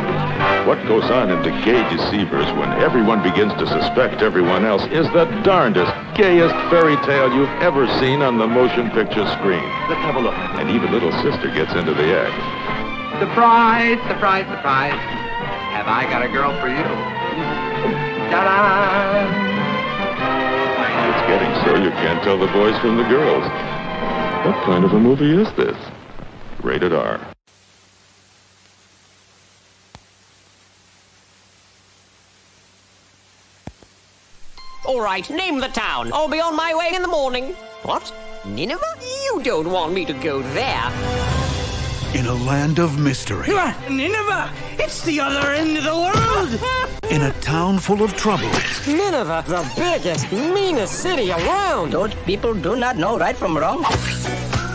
What goes on in the gay deceivers when everyone begins to suspect everyone else is the darndest, gayest fairy tale you've ever seen on the motion picture screen. Let's have a look. And even little sister gets into the act. Surprise, surprise, surprise. Have I got a girl for you? Ta-da! It's getting so you can't tell the boys from the girls. What kind of a movie is this? Rated R. All right, name the town. I'll be on my way in the morning. What? Nineveh? You don't want me to go there. In a land of mystery. Nineveh! It's the other end of the world! In a town full of trouble. Nineveh, the biggest, meanest city around. Those people do not know right from wrong.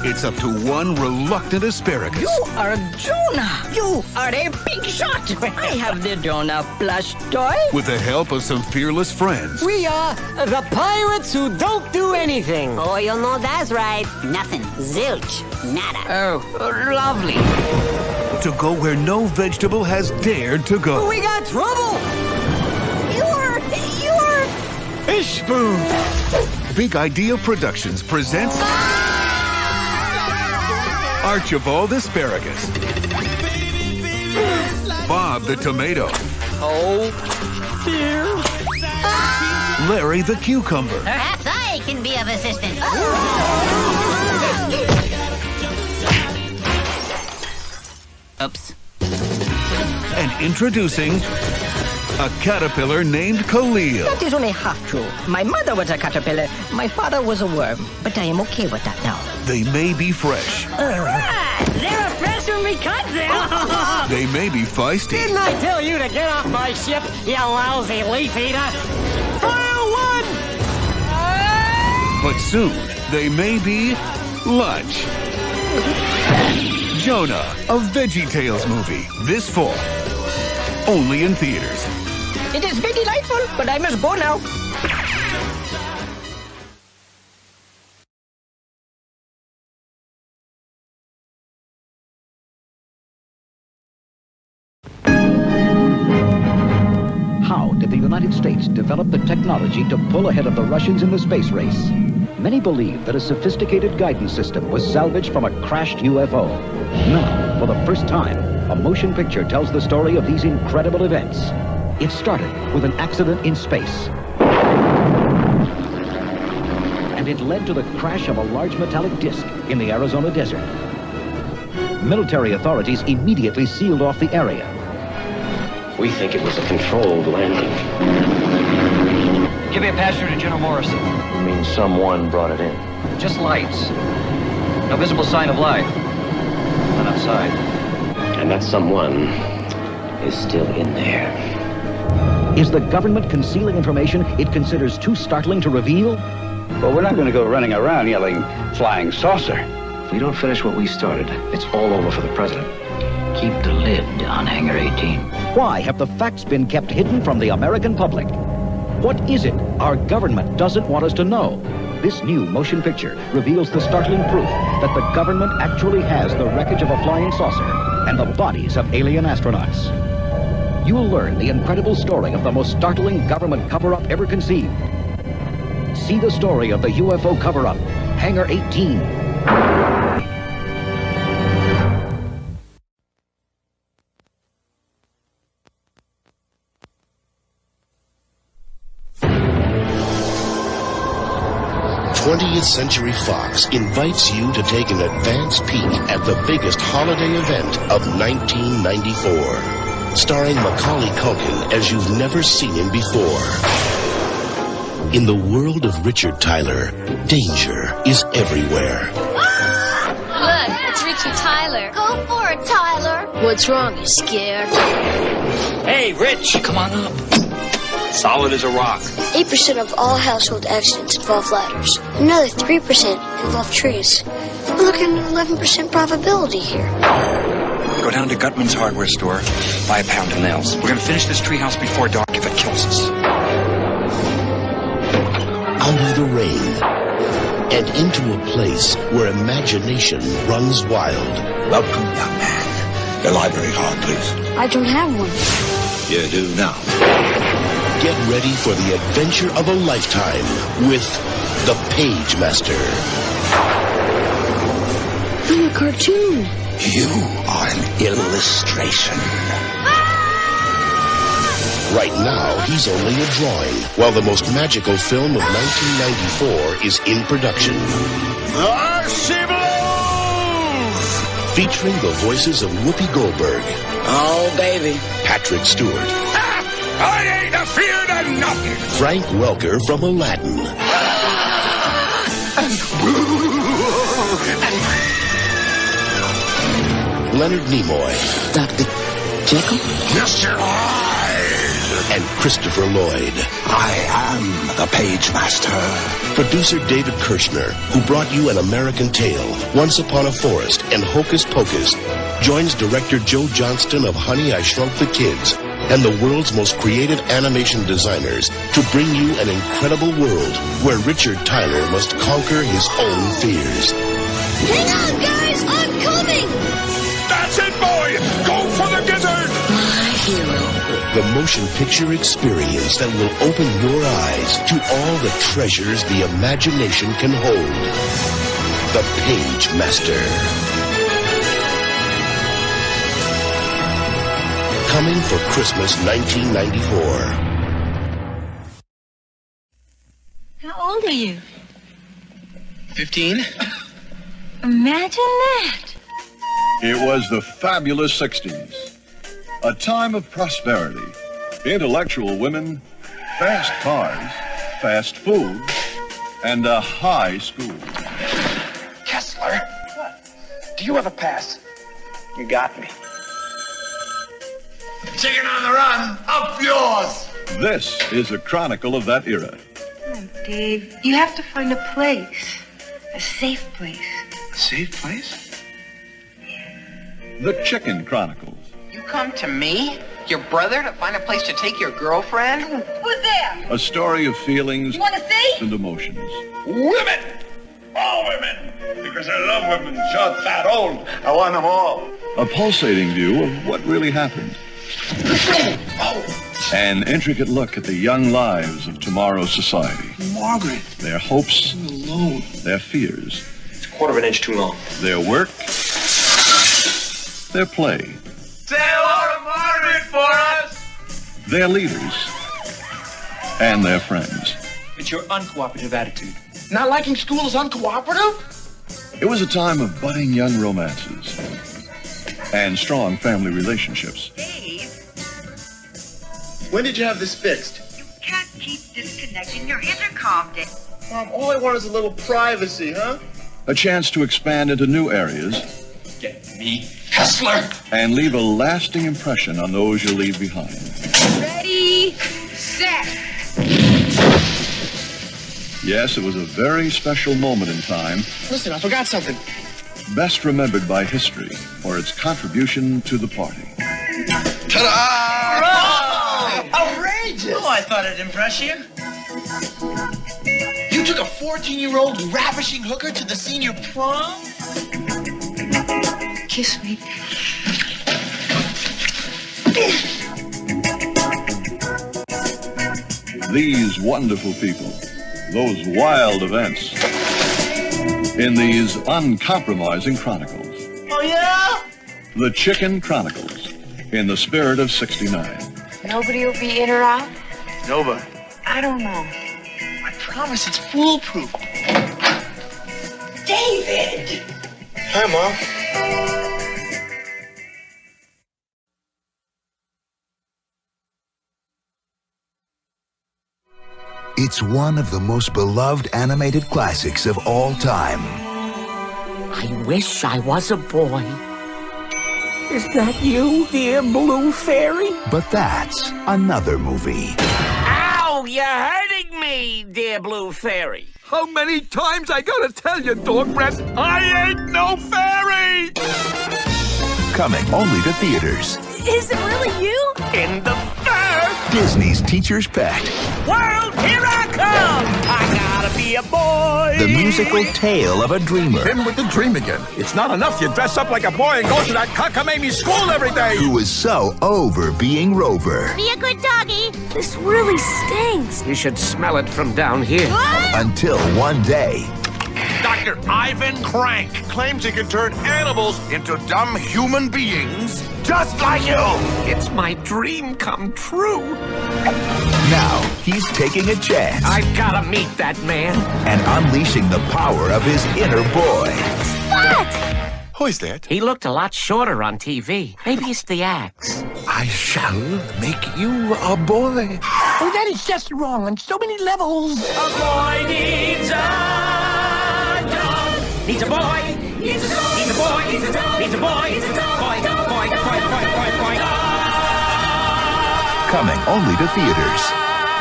It's up to one reluctant asparagus. You are Jonah. You are a big shot. I have the Jonah plush toy. With the help of some fearless friends. We are the pirates who don't do anything. Oh, you know that's right. Nothing. Zilch. Nada. Oh, lovely. To go where no vegetable has dared to go. We got trouble. You're... Fish Spoon. Big Idea Productions presents... Archibald Asparagus. Bob the Tomato. Oh, dear. Larry the Cucumber. Perhaps I can be of assistance. Oops. And introducing a caterpillar named Colleen. That is only half true. My mother was a caterpillar. My father was a worm. But I am okay with that now. They may be fresh. They're fresh when we cut them! They may be feisty. Didn't I tell you to get off my ship, you lousy leaf eater? Fire one! But soon, they may be lunch. Jonah, a VeggieTales movie, this fall. Only in theaters. It has been delightful, but I must go now. How did the United States develop the technology to pull ahead of the Russians in the space race? Many believe that a sophisticated guidance system was salvaged from a crashed UFO. Now, for the first time, a motion picture tells the story of these incredible events. It started with an accident in space. And it led to the crash of a large metallic disc in the Arizona desert. Military authorities immediately sealed off the area. We think it was a controlled landing. Give me a passenger to General Morrison. You mean someone brought it in? Just lights. No visible sign of life. Not outside. And that someone is still in there. Is the government concealing information it considers too startling to reveal? Well, we're not going to go running around yelling flying saucer. If we don't finish what we started, it's all over for the president. Keep the lid on Hangar 18. Why have the facts been kept hidden from the American public? What is it our government doesn't want us to know? This new motion picture reveals the startling proof that the government actually has the wreckage of a flying saucer and the bodies of alien astronauts. You will learn the incredible story of the most startling government cover-up ever conceived. See the story of the UFO cover-up, Hangar 18. '20th Century Fox invites you to take an advance peek at the biggest holiday event of 1994. Starring Macaulay Culkin as you've never seen him before. In the world of Richard Tyler, danger is everywhere. Look, it's Richard Tyler. Tyler. Go for it, Tyler. What's wrong? You scared? Hey, Rich, come on up. Solid as a rock. 8% of all household accidents involve ladders. Another 3% involve trees. We're looking at an 11% probability here. Go down to Gutman's hardware store, buy a pound of nails. We're gonna finish this treehouse before dark if it kills us. Out of the rain and into a place where imagination runs wild. Welcome, young man. Your library card, please. I don't have one. You do now. Get ready for the adventure of a lifetime with the Page Master. I'm a cartoon. You are an illustration. Right now, he's only a drawing, while the most magical film of 1994 is in production. Featuring the voices of Whoopi Goldberg. Oh, baby. Patrick Stewart. I ain't afeard of nothing. Frank Welker from Aladdin. Leonard Nimoy. Dr. Jekyll? Mr. Hyde. And Christopher Lloyd. I am the Page Master. Producer David Kirshner, who brought you An American Tale, Once Upon a Forest, and Hocus Pocus, joins director Joe Johnston of Honey, I Shrunk the Kids, and the world's most creative animation designers to bring you an incredible world where Richard Tyler must conquer his own fears. Hang on, guys! I'm coming! That's it, boy! Go for the gizzard! My hero. The motion picture experience that will open your eyes to all the treasures the imagination can hold. The Page Master. Coming for Christmas 1994. How old are you? 15? Imagine that. It was the fabulous 60s. A time of prosperity, intellectual women, fast cars, fast food, and a high school. Kessler? What? Do you have a pass? You got me. Chicken on the run, up yours! This is a chronicle of that era. Oh, Dave, you have to find a place. A safe place. A safe place? The Chicken Chronicles. You come to me, your brother, to find a place to take your girlfriend? Who's there? A story of feelings You want to see? and emotions. Women! All women! Because I love women, short, fat, old. I want them all. A pulsating view of what really happened. An intricate look at the young lives of tomorrow's society. Margaret. Their hopes, I'm alone. their fears, It's a quarter of an inch too long. their work, their play, Say hello to Margaret for us! their leaders, and their friends. It's your uncooperative attitude. Not liking school is uncooperative? It was a time of budding young romances and strong family relationships. When did you have this fixed? You can't keep disconnecting your intercom, Dave. Mom, all I want is a little privacy, huh? A chance to expand into new areas Get me, Kessler! and leave a lasting impression on those you leave behind. Ready, set. Yes, it was a very special moment in time, Listen, I forgot something. best remembered by history for its contribution to the party. Ta-da! Outrageous! Oh, I thought it'd impress you. You took a 14-year-old ravishing hooker to the senior prom? Kiss me. These wonderful people, those wild events, in these uncompromising chronicles. Oh, yeah? The Chicken Chronicles, in the spirit of '69. Nobody will be in or out? Nova, I don't know. I promise it's foolproof. David! Hi, Mom. It's one of the most beloved animated classics of all time. I wish I was a boy. Is that you, dear blue fairy? But that's another movie. Ow! You're hurting me, dear blue fairy. How many times I gotta tell you, dog breath, I ain't no fairy! Coming only to theaters. Is it really you? In the fair! Disney's Teacher's Pet. World, here I come! I gotta be a boy! The musical tale of a dreamer. Him with the dream again. It's not enough you dress up like a boy and go to that cockamamie school every day! Who was so over being Rover. Be a good doggy. This really stinks. You should smell it from down here. Until one day... Dr. Ivan Crank claims he can turn animals into dumb human beings just like you. It's my dream come true. Now, he's taking a chance. I've gotta meet that man. And unleashing the power of his inner boy. What? Who is that? He looked a lot shorter on TV. Maybe it's the axe. I shall make you a boy. Oh, that is just wrong on so many levels. A boy needs a dog. Needs a boy. Needs a dog. Needs a boy. Needs a dog. Needs a boy. Needs a dog. Boy. Coming only to theaters.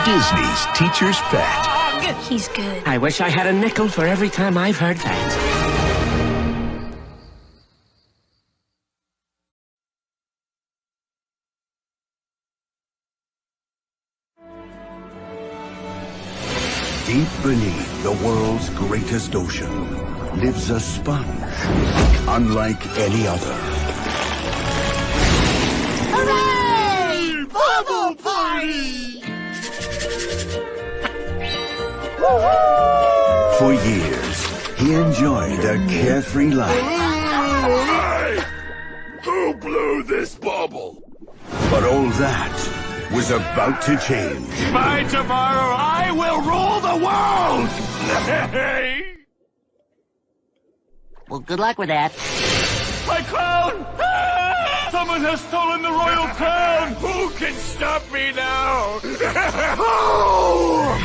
Disney's Teacher's Pet. He's good. I wish I had a nickel for every time I've heard that. Deep beneath the world's greatest ocean lives a sponge, unlike any other. Hooray! Bubble party! For years, he enjoyed a carefree life. Hey! Who blew this bubble? But all that was about to change. By tomorrow, I will rule the world! Well, good luck with that. My crown! Ah! Someone has stolen the royal crown! Who can stop me now?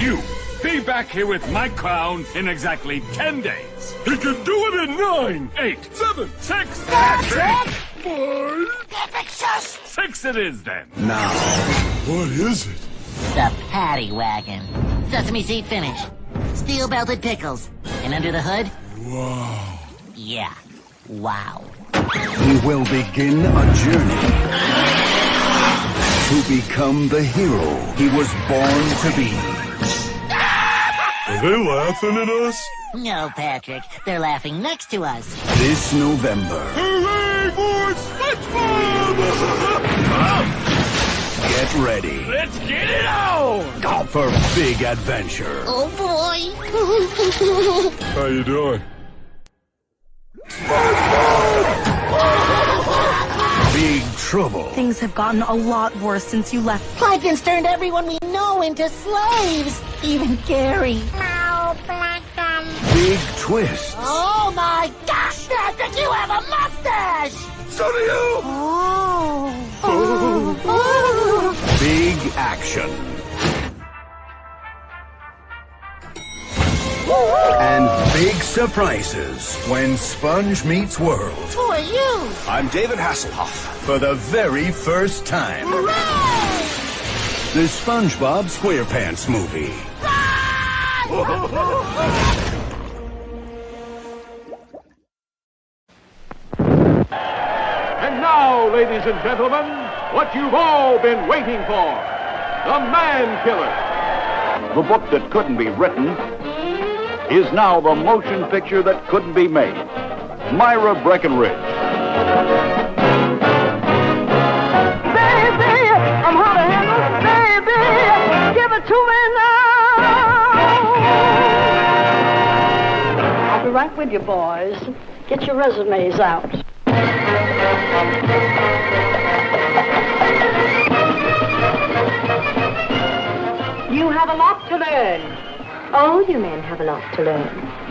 You! Be back here with my crown in exactly 10 days. He can do it in 9, 8, 7, 6, 5. 6 it is then. Now, what is it? The paddy wagon. Sesame seed finish. Steel belted pickles. And under the hood? Wow. Yeah. Wow. he will begin a journey to become the hero he was born to be. Are they laughing at us? No, Patrick. They're laughing next to us. This November. Hooray for SpongeBob! Get ready. Let's get it on! For big adventure. Oh, boy. How you doing? Big trouble. Things have gotten a lot worse since you left. Plankton's turned everyone we know into slaves. Even Gary. Big twist. Oh, my gosh, Patrick, you have a mustache! So do you! Big action. And big surprises when Sponge meets World. Who are you? I'm David Hasselhoff for the very first time. Hooray! The SpongeBob SquarePants movie. And now, ladies and gentlemen, what you've all been waiting for. The Man Killer. The book that couldn't be written is now the motion picture that couldn't be made. Myra Breckenridge. Baby, I'm hard to handle. Baby, give it to me now. I'll be right with you, boys. Get your resumes out. You have a lot to learn. All you men have a lot to learn.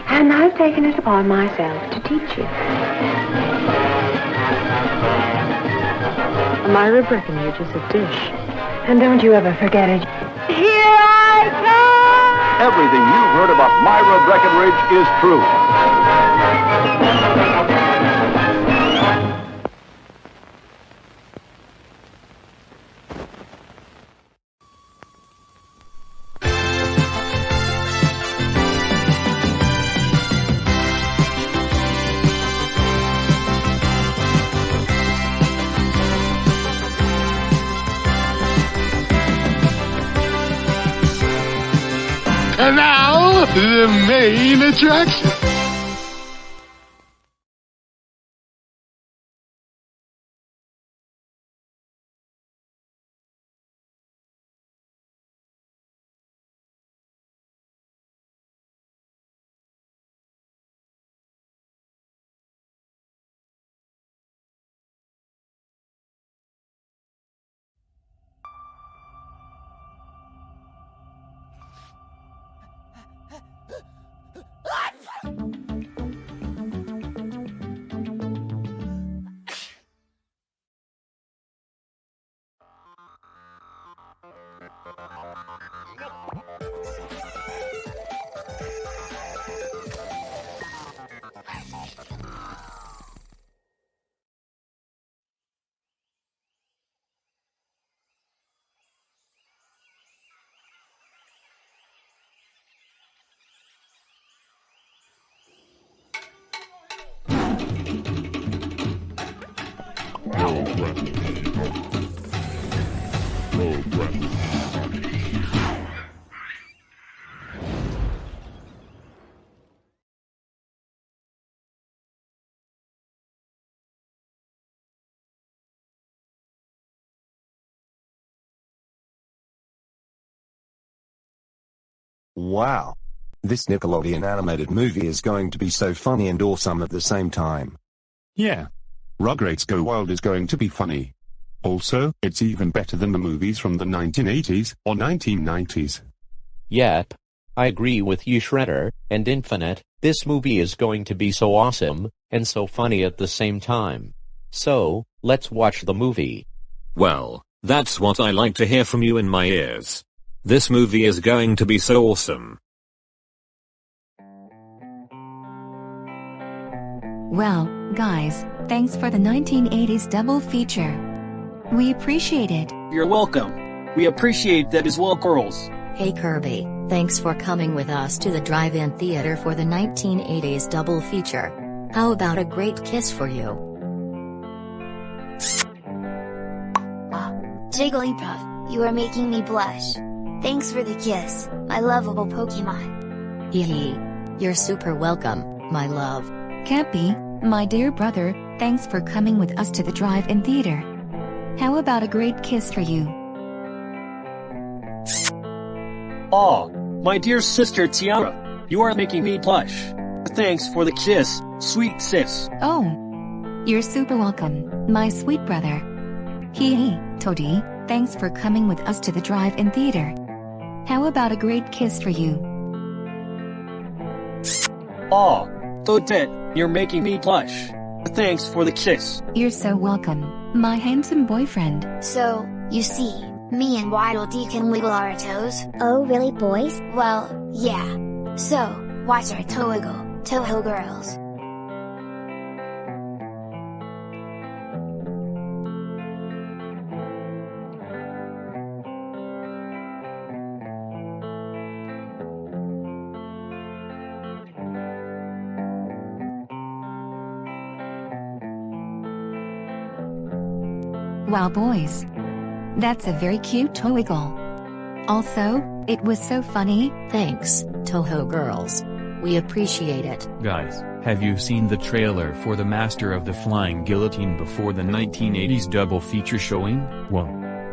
And I've taken it upon myself to teach you. Myra Breckenridge is a dish. And don't you ever forget it. Here I come! Everything you've heard about Myra Breckenridge is true. And now, the main attraction. Wow. This Nickelodeon animated movie is going to be so funny and awesome at the same time. Yeah. Rugrats Go Wild is going to be funny. Also, it's even better than the movies from the 1980s or 1990s. Yep. I agree with you, Shredder and Infinite. This movie is going to be so awesome and so funny at the same time. So, let's watch the movie. Well, that's what I like to hear from you in my ears. This movie is going to be so awesome. Well, guys, thanks for the 1980s double feature. We appreciate it. You're welcome. We appreciate that as well, girls. Hey Kirby, thanks for coming with us to the drive-in theater for the 1980s double feature. How about a great kiss for you? Jigglypuff, you are making me blush. Thanks for the kiss, my lovable Pokemon. Hee hee. You're super welcome, my love. Cappy, my dear brother, thanks for coming with us to the drive-in theater. How about a great kiss for you? Aw, my dear sister Syara, you are making me blush. Thanks for the kiss, sweet sis. Oh, you're super welcome, my sweet brother. Hee hee, Toadie, thanks for coming with us to the drive-in theater. How about a great kiss for you? Aw, Toadette, you're making me blush. Thanks for the kiss. You're so welcome, my handsome boyfriend. So, you see, me and Waddle Dee can wiggle our toes. Oh really, boys? Well, yeah. So, watch our toe wiggle, Toho girls. Wow boys. That's a very cute toe wiggle. Also, it was so funny. Thanks, Toho girls. We appreciate it. Guys, have you seen the trailer for The Master of the Flying Guillotine before the 1980s double feature showing? Whoa.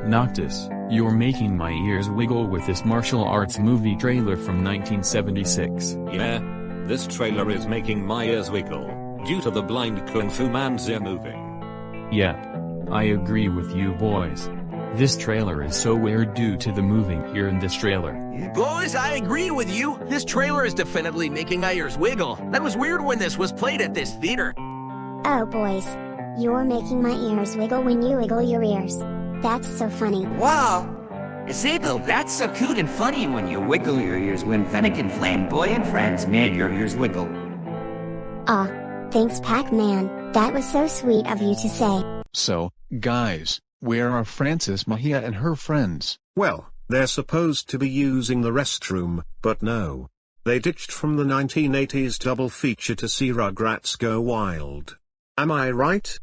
Noctis, you're making my ears wiggle with this martial arts movie trailer from 1976. Yeah, this trailer is making my ears wiggle, due to the blind Kung Fu man's ear moving. Yep. I agree with you boys. This trailer is so weird due to the moving ear in this trailer. Boys, I agree with you. This trailer is definitely making my ears wiggle. That was weird when this was played at this theater. Oh boys. You're making my ears wiggle when you wiggle your ears. That's so funny. Wow! Zabel, that's so cute and funny when you wiggle your ears when Fennekin Flamboyant Friends made your ears wiggle. Aw, thanks Pac-Man, that was so sweet of you to say. So, guys, where are Frances Mejia and her friends? Well, they're supposed to be using the restroom, but no. They ditched from the 1980s double feature to see Rugrats Go Wild. Am I right?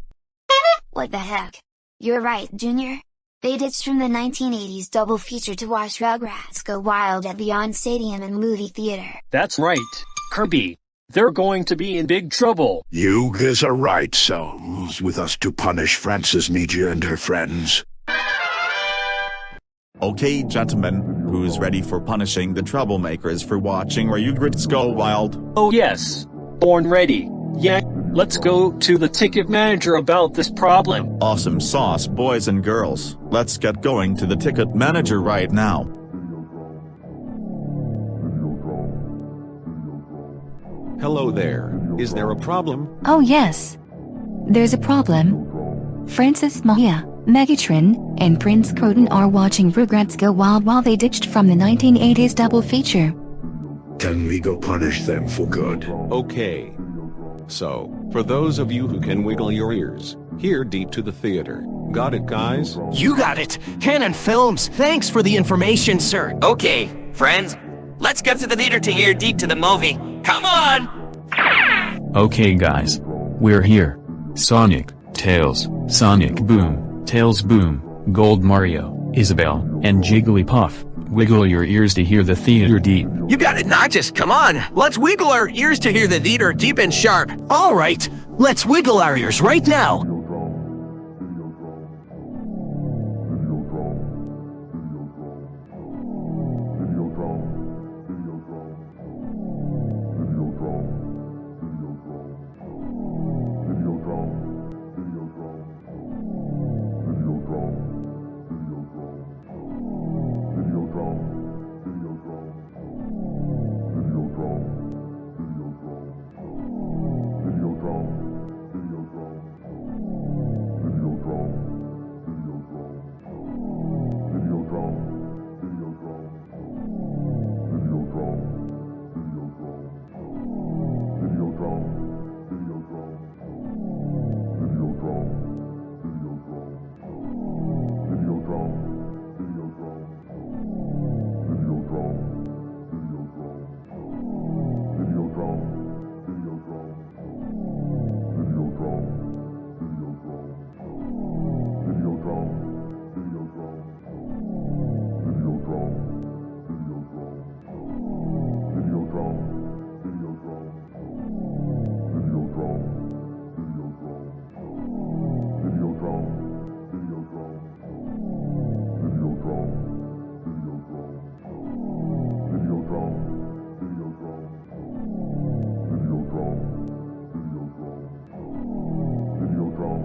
What the heck? You're right, Junior. They ditched from the 1980s double feature to watch Rugrats Go Wild at Vyond Stadium and movie theater. That's right, Kirby. They're going to be in big trouble. You guys are right, so who's with us to punish Frances Mejia and her friends? Okay, gentlemen, who's ready for punishing the troublemakers for watching Rugrats Go Wild? Oh yes, born ready. Yeah, let's go to the ticket manager about this problem. Awesome sauce, boys and girls. Let's get going to the ticket manager right now. Hello there. Is there a problem? Oh yes. There's a problem. Frances Mejia, Megatron, and Prince Krotan are watching Rugrats Go Wild while they ditched from the 1980s double feature. Can we go punish them for good? Okay. So, for those of you who can wiggle your ears, here deep to the theater. Got it, guys? You got it! Canon Films, thanks for the information, sir. Okay, friends, let's get to the theater to hear deep to the movie. Come on! Okay guys. We're here. Sonic, Tails, Sonic Boom, Tails Boom, Gold Mario, Isabelle, and Jigglypuff. Wiggle your ears to hear the theater deep. You got it, Notches, come on! Let's wiggle our ears to hear the theater deep and sharp. Alright, let's wiggle our ears right now.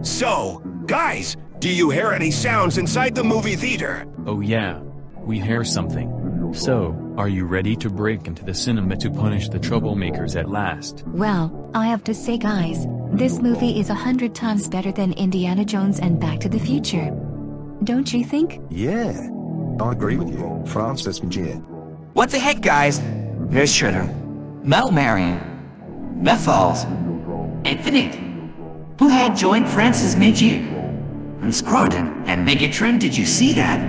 So, guys, do you hear any sounds inside the movie theater? Oh yeah. We hear something. So, are you ready to break into the cinema to punish the troublemakers at last? Well, I have to say guys, this movie is 100 times better than Indiana Jones and Back to the Future. Don't you think? Yeah, I agree with you, Frances Mejia. What the heck, guys? Here's Shredder, Marion, Mephiles, Infinite, who had joined Frances Mejia, and Krotan and Megatron. Did you see that?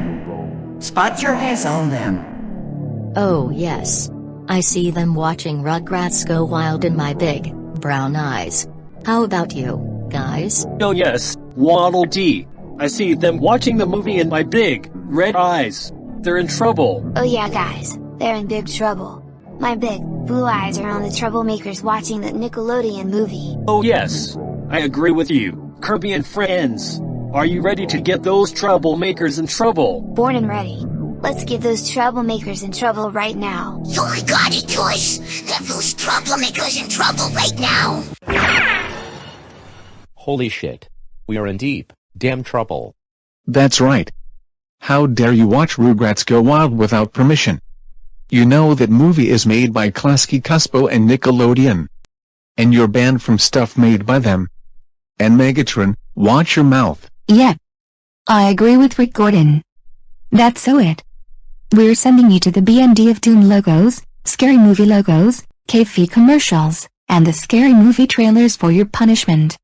Spot your eyes on them. Oh yes. I see them watching Rugrats Go Wild in my big, brown eyes. How about you, guys? Oh yes, Waddle Dee. I see them watching the movie in my big, red eyes. They're in trouble. Oh yeah guys, they're in big trouble. My big, blue eyes are on the troublemakers watching that Nickelodeon movie. Oh yes, I agree with you, Kirby and friends. Are you ready to get those troublemakers in trouble? Born and ready. Let's get those troublemakers in trouble right now. You got it, toys. Get those troublemakers in trouble right now. Holy shit. We are in deep, damn trouble. That's right. How dare you watch Rugrats Go Wild without permission? You know that movie is made by Klasky Cuspo and Nickelodeon. And you're banned from stuff made by them. And Megatron, watch your mouth. Yeah. I agree with Rick Gordon. That's so it. We're sending you to the BND of Doom logos, scary movie logos, KFC commercials, and the scary movie trailers for your punishment.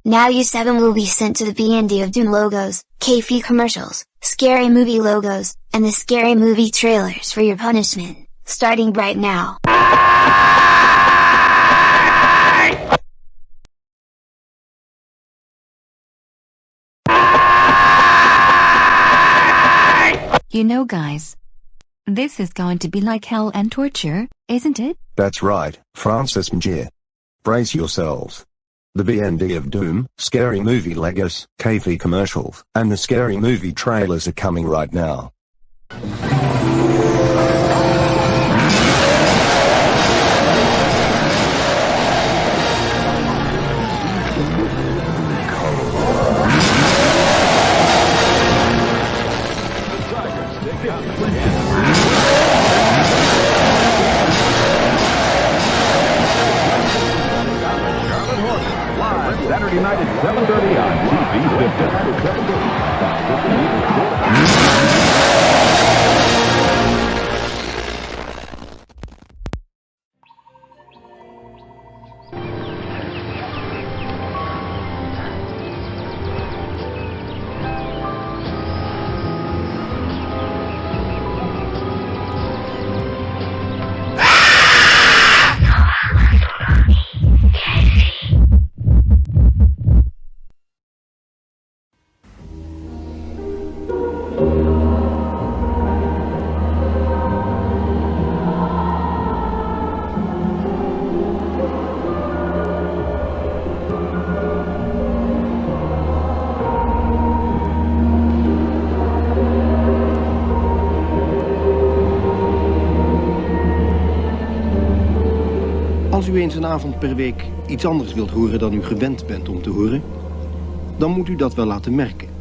Now you 7 will be sent to the BND of Doom logos, KFC commercials, scary movie logos, and the scary movie trailers for your punishment, starting right now. You know, guys, this is going to be like hell and torture, isn't it? That's right, Francis Mejia. Brace yourselves. The BND of Doom, Scary Movie Legos, KFE commercials, and the Scary Movie trailers are coming right now. Saturday night at 7:30 on Als u eens een avond per week iets anders wilt horen dan u gewend bent om te horen, dan moet u dat wel laten merken.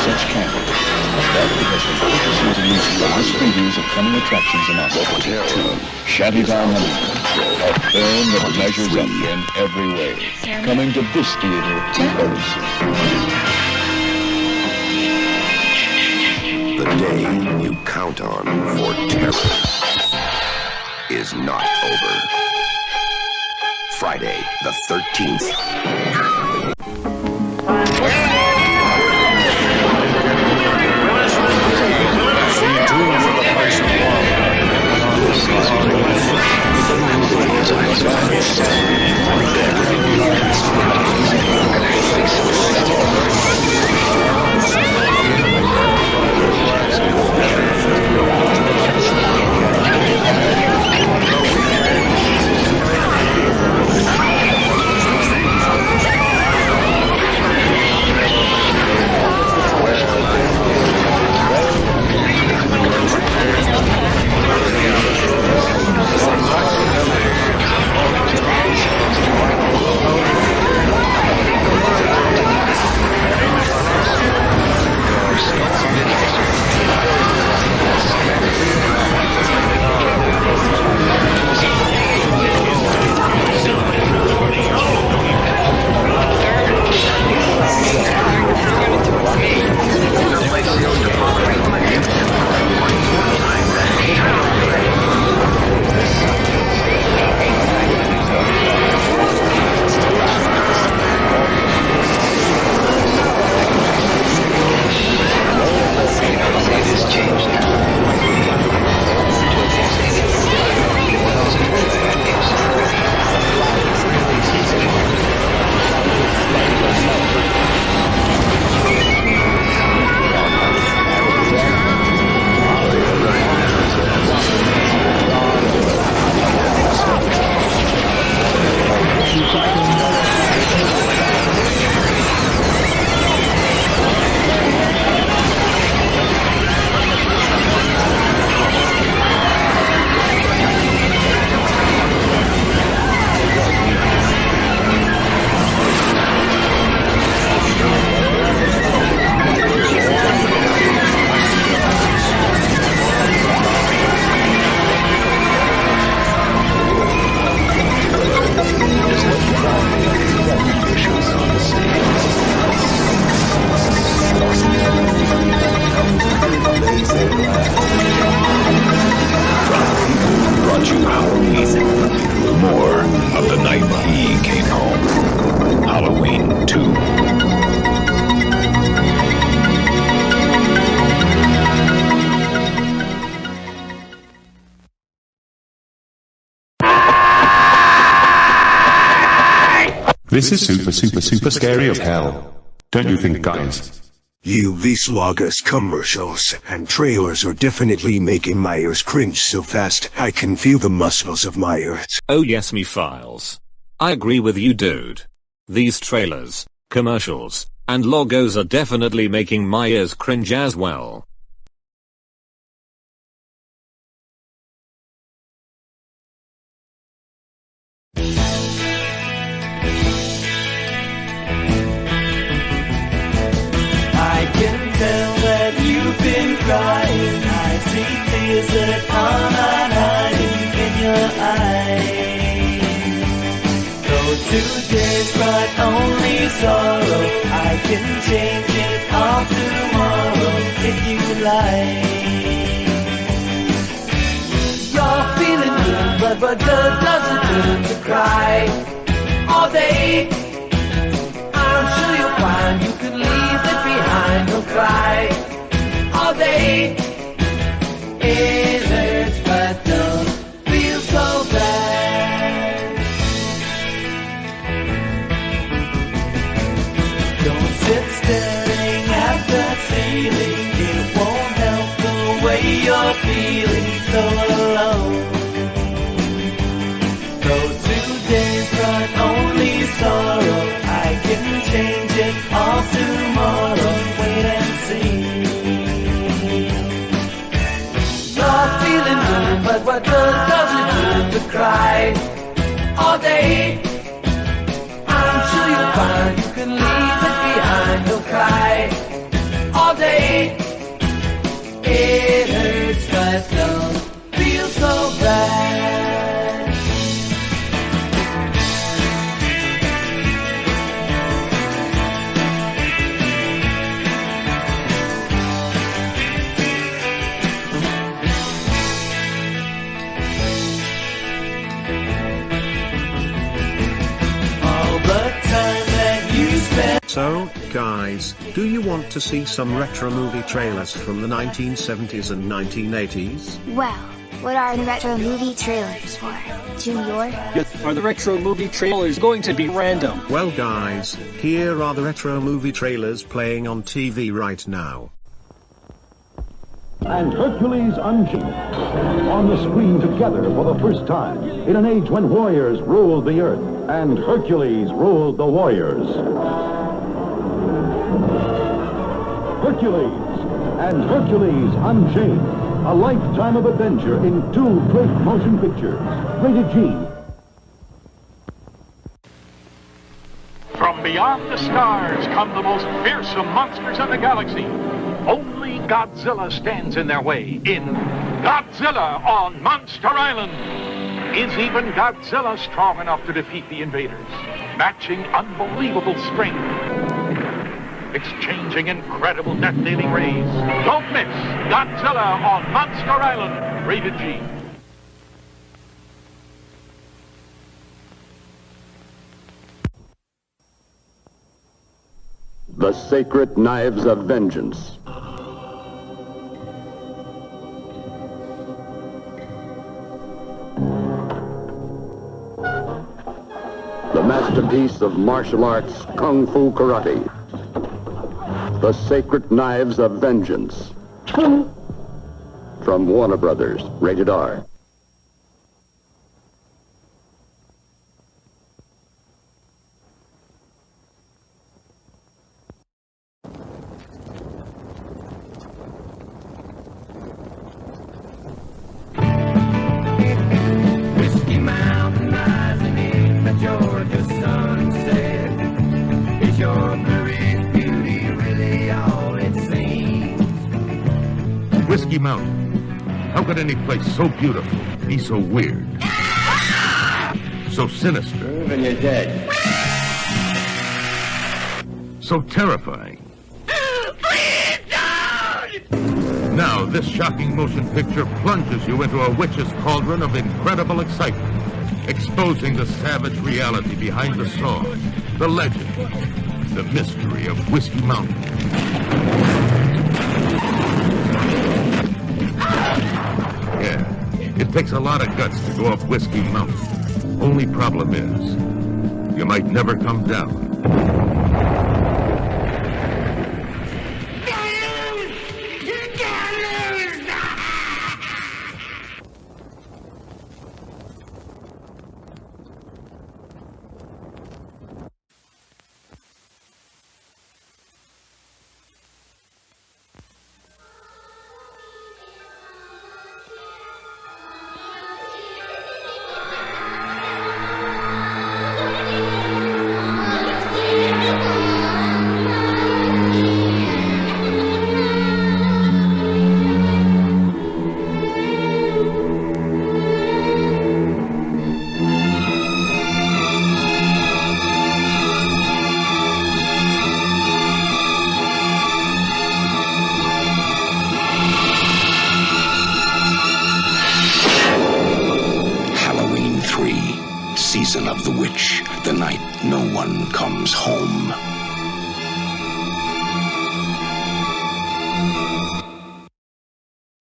such candy. That has been purposely released for us previews of coming attractions in our Shantytown Honeymoon, a film that measures up in every way. Coming to this theater very soon. The day you count on for terror is not over. Friday the 13th. This is super scary as hell. Don't you think, guys? You Viswagas commercials and trailers are definitely making my ears cringe so fast I can feel the muscles of my ears. Oh yes, Mephiles. I agree with you, dude. These trailers, commercials, and logos are definitely making my ears cringe as well. I can tell that you've been crying. I see tears that are not hiding in your eyes. Though today's brought only sorrow, I can change it all tomorrow if you like. You're feeling good, but what good does it do to cry all day? I'm sure you'll find you can leave it behind. Don't cry all day. It hurts, but don't feel so bad. Don't sit staring at the ceiling. It won't help the way you're feeling so alone. Though today's brought only sorrow, I can change it all tomorrow. Wait and see. You're feeling good, but what good does it do to cry all day? I'm sure you'll find you can leave it behind. Don't cry all day. It hurts, but don't feel so bad. So, guys, do you want to see some retro movie trailers from the 1970s and 1980s? Well, what are the retro movie trailers for, Junior? Are the retro movie trailers going to be random? Well, guys, here are the retro movie trailers playing on TV right now. And Hercules Unchained on the screen together for the first time in an age when warriors ruled the earth and Hercules ruled the warriors. Hercules and Hercules Unchained, a lifetime of adventure in 2 great motion pictures, rated G. From beyond the stars come the most fearsome monsters in the galaxy. Only Godzilla stands in their way in Godzilla on Monster Island. Is even Godzilla strong enough to defeat the invaders? Matching unbelievable strength, exchanging incredible death-dealing rays. Don't miss Godzilla on Monster Island, rated G. The Sacred Knives of Vengeance. The masterpiece of martial arts, Kung Fu Karate. The Sacred Knives of Vengeance. From Warner Brothers, rated R. Whiskey Mountain rising in the Georgia sunset. Is your glorious beauty really all it seems? Whiskey Mountain. How could any place so beautiful be so weird? So sinister. Move and you're dead. So terrifying. Now, this shocking motion picture plunges you into a witch's cauldron of incredible excitement, exposing the savage reality behind the song, the legend, the mystery of Whiskey Mountain. Yeah, it takes a lot of guts to go up Whiskey Mountain. Only problem is, you might never come down. Season of the Witch, the night no one comes home.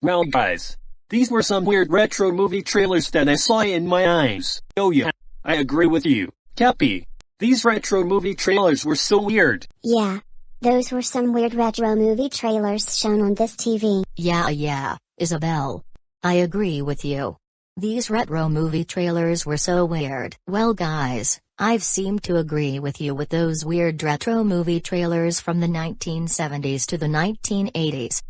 Well guys, these were some weird retro movie trailers that I saw in my eyes. Oh yeah, I agree with you, Cappy. These retro movie trailers were so weird. Yeah, those were some weird retro movie trailers shown on this TV. Yeah, Isabel. I agree with you. These retro movie trailers were so weird. Well guys, I've seemed to agree with you with those weird retro movie trailers from the 1970s to the 1980s.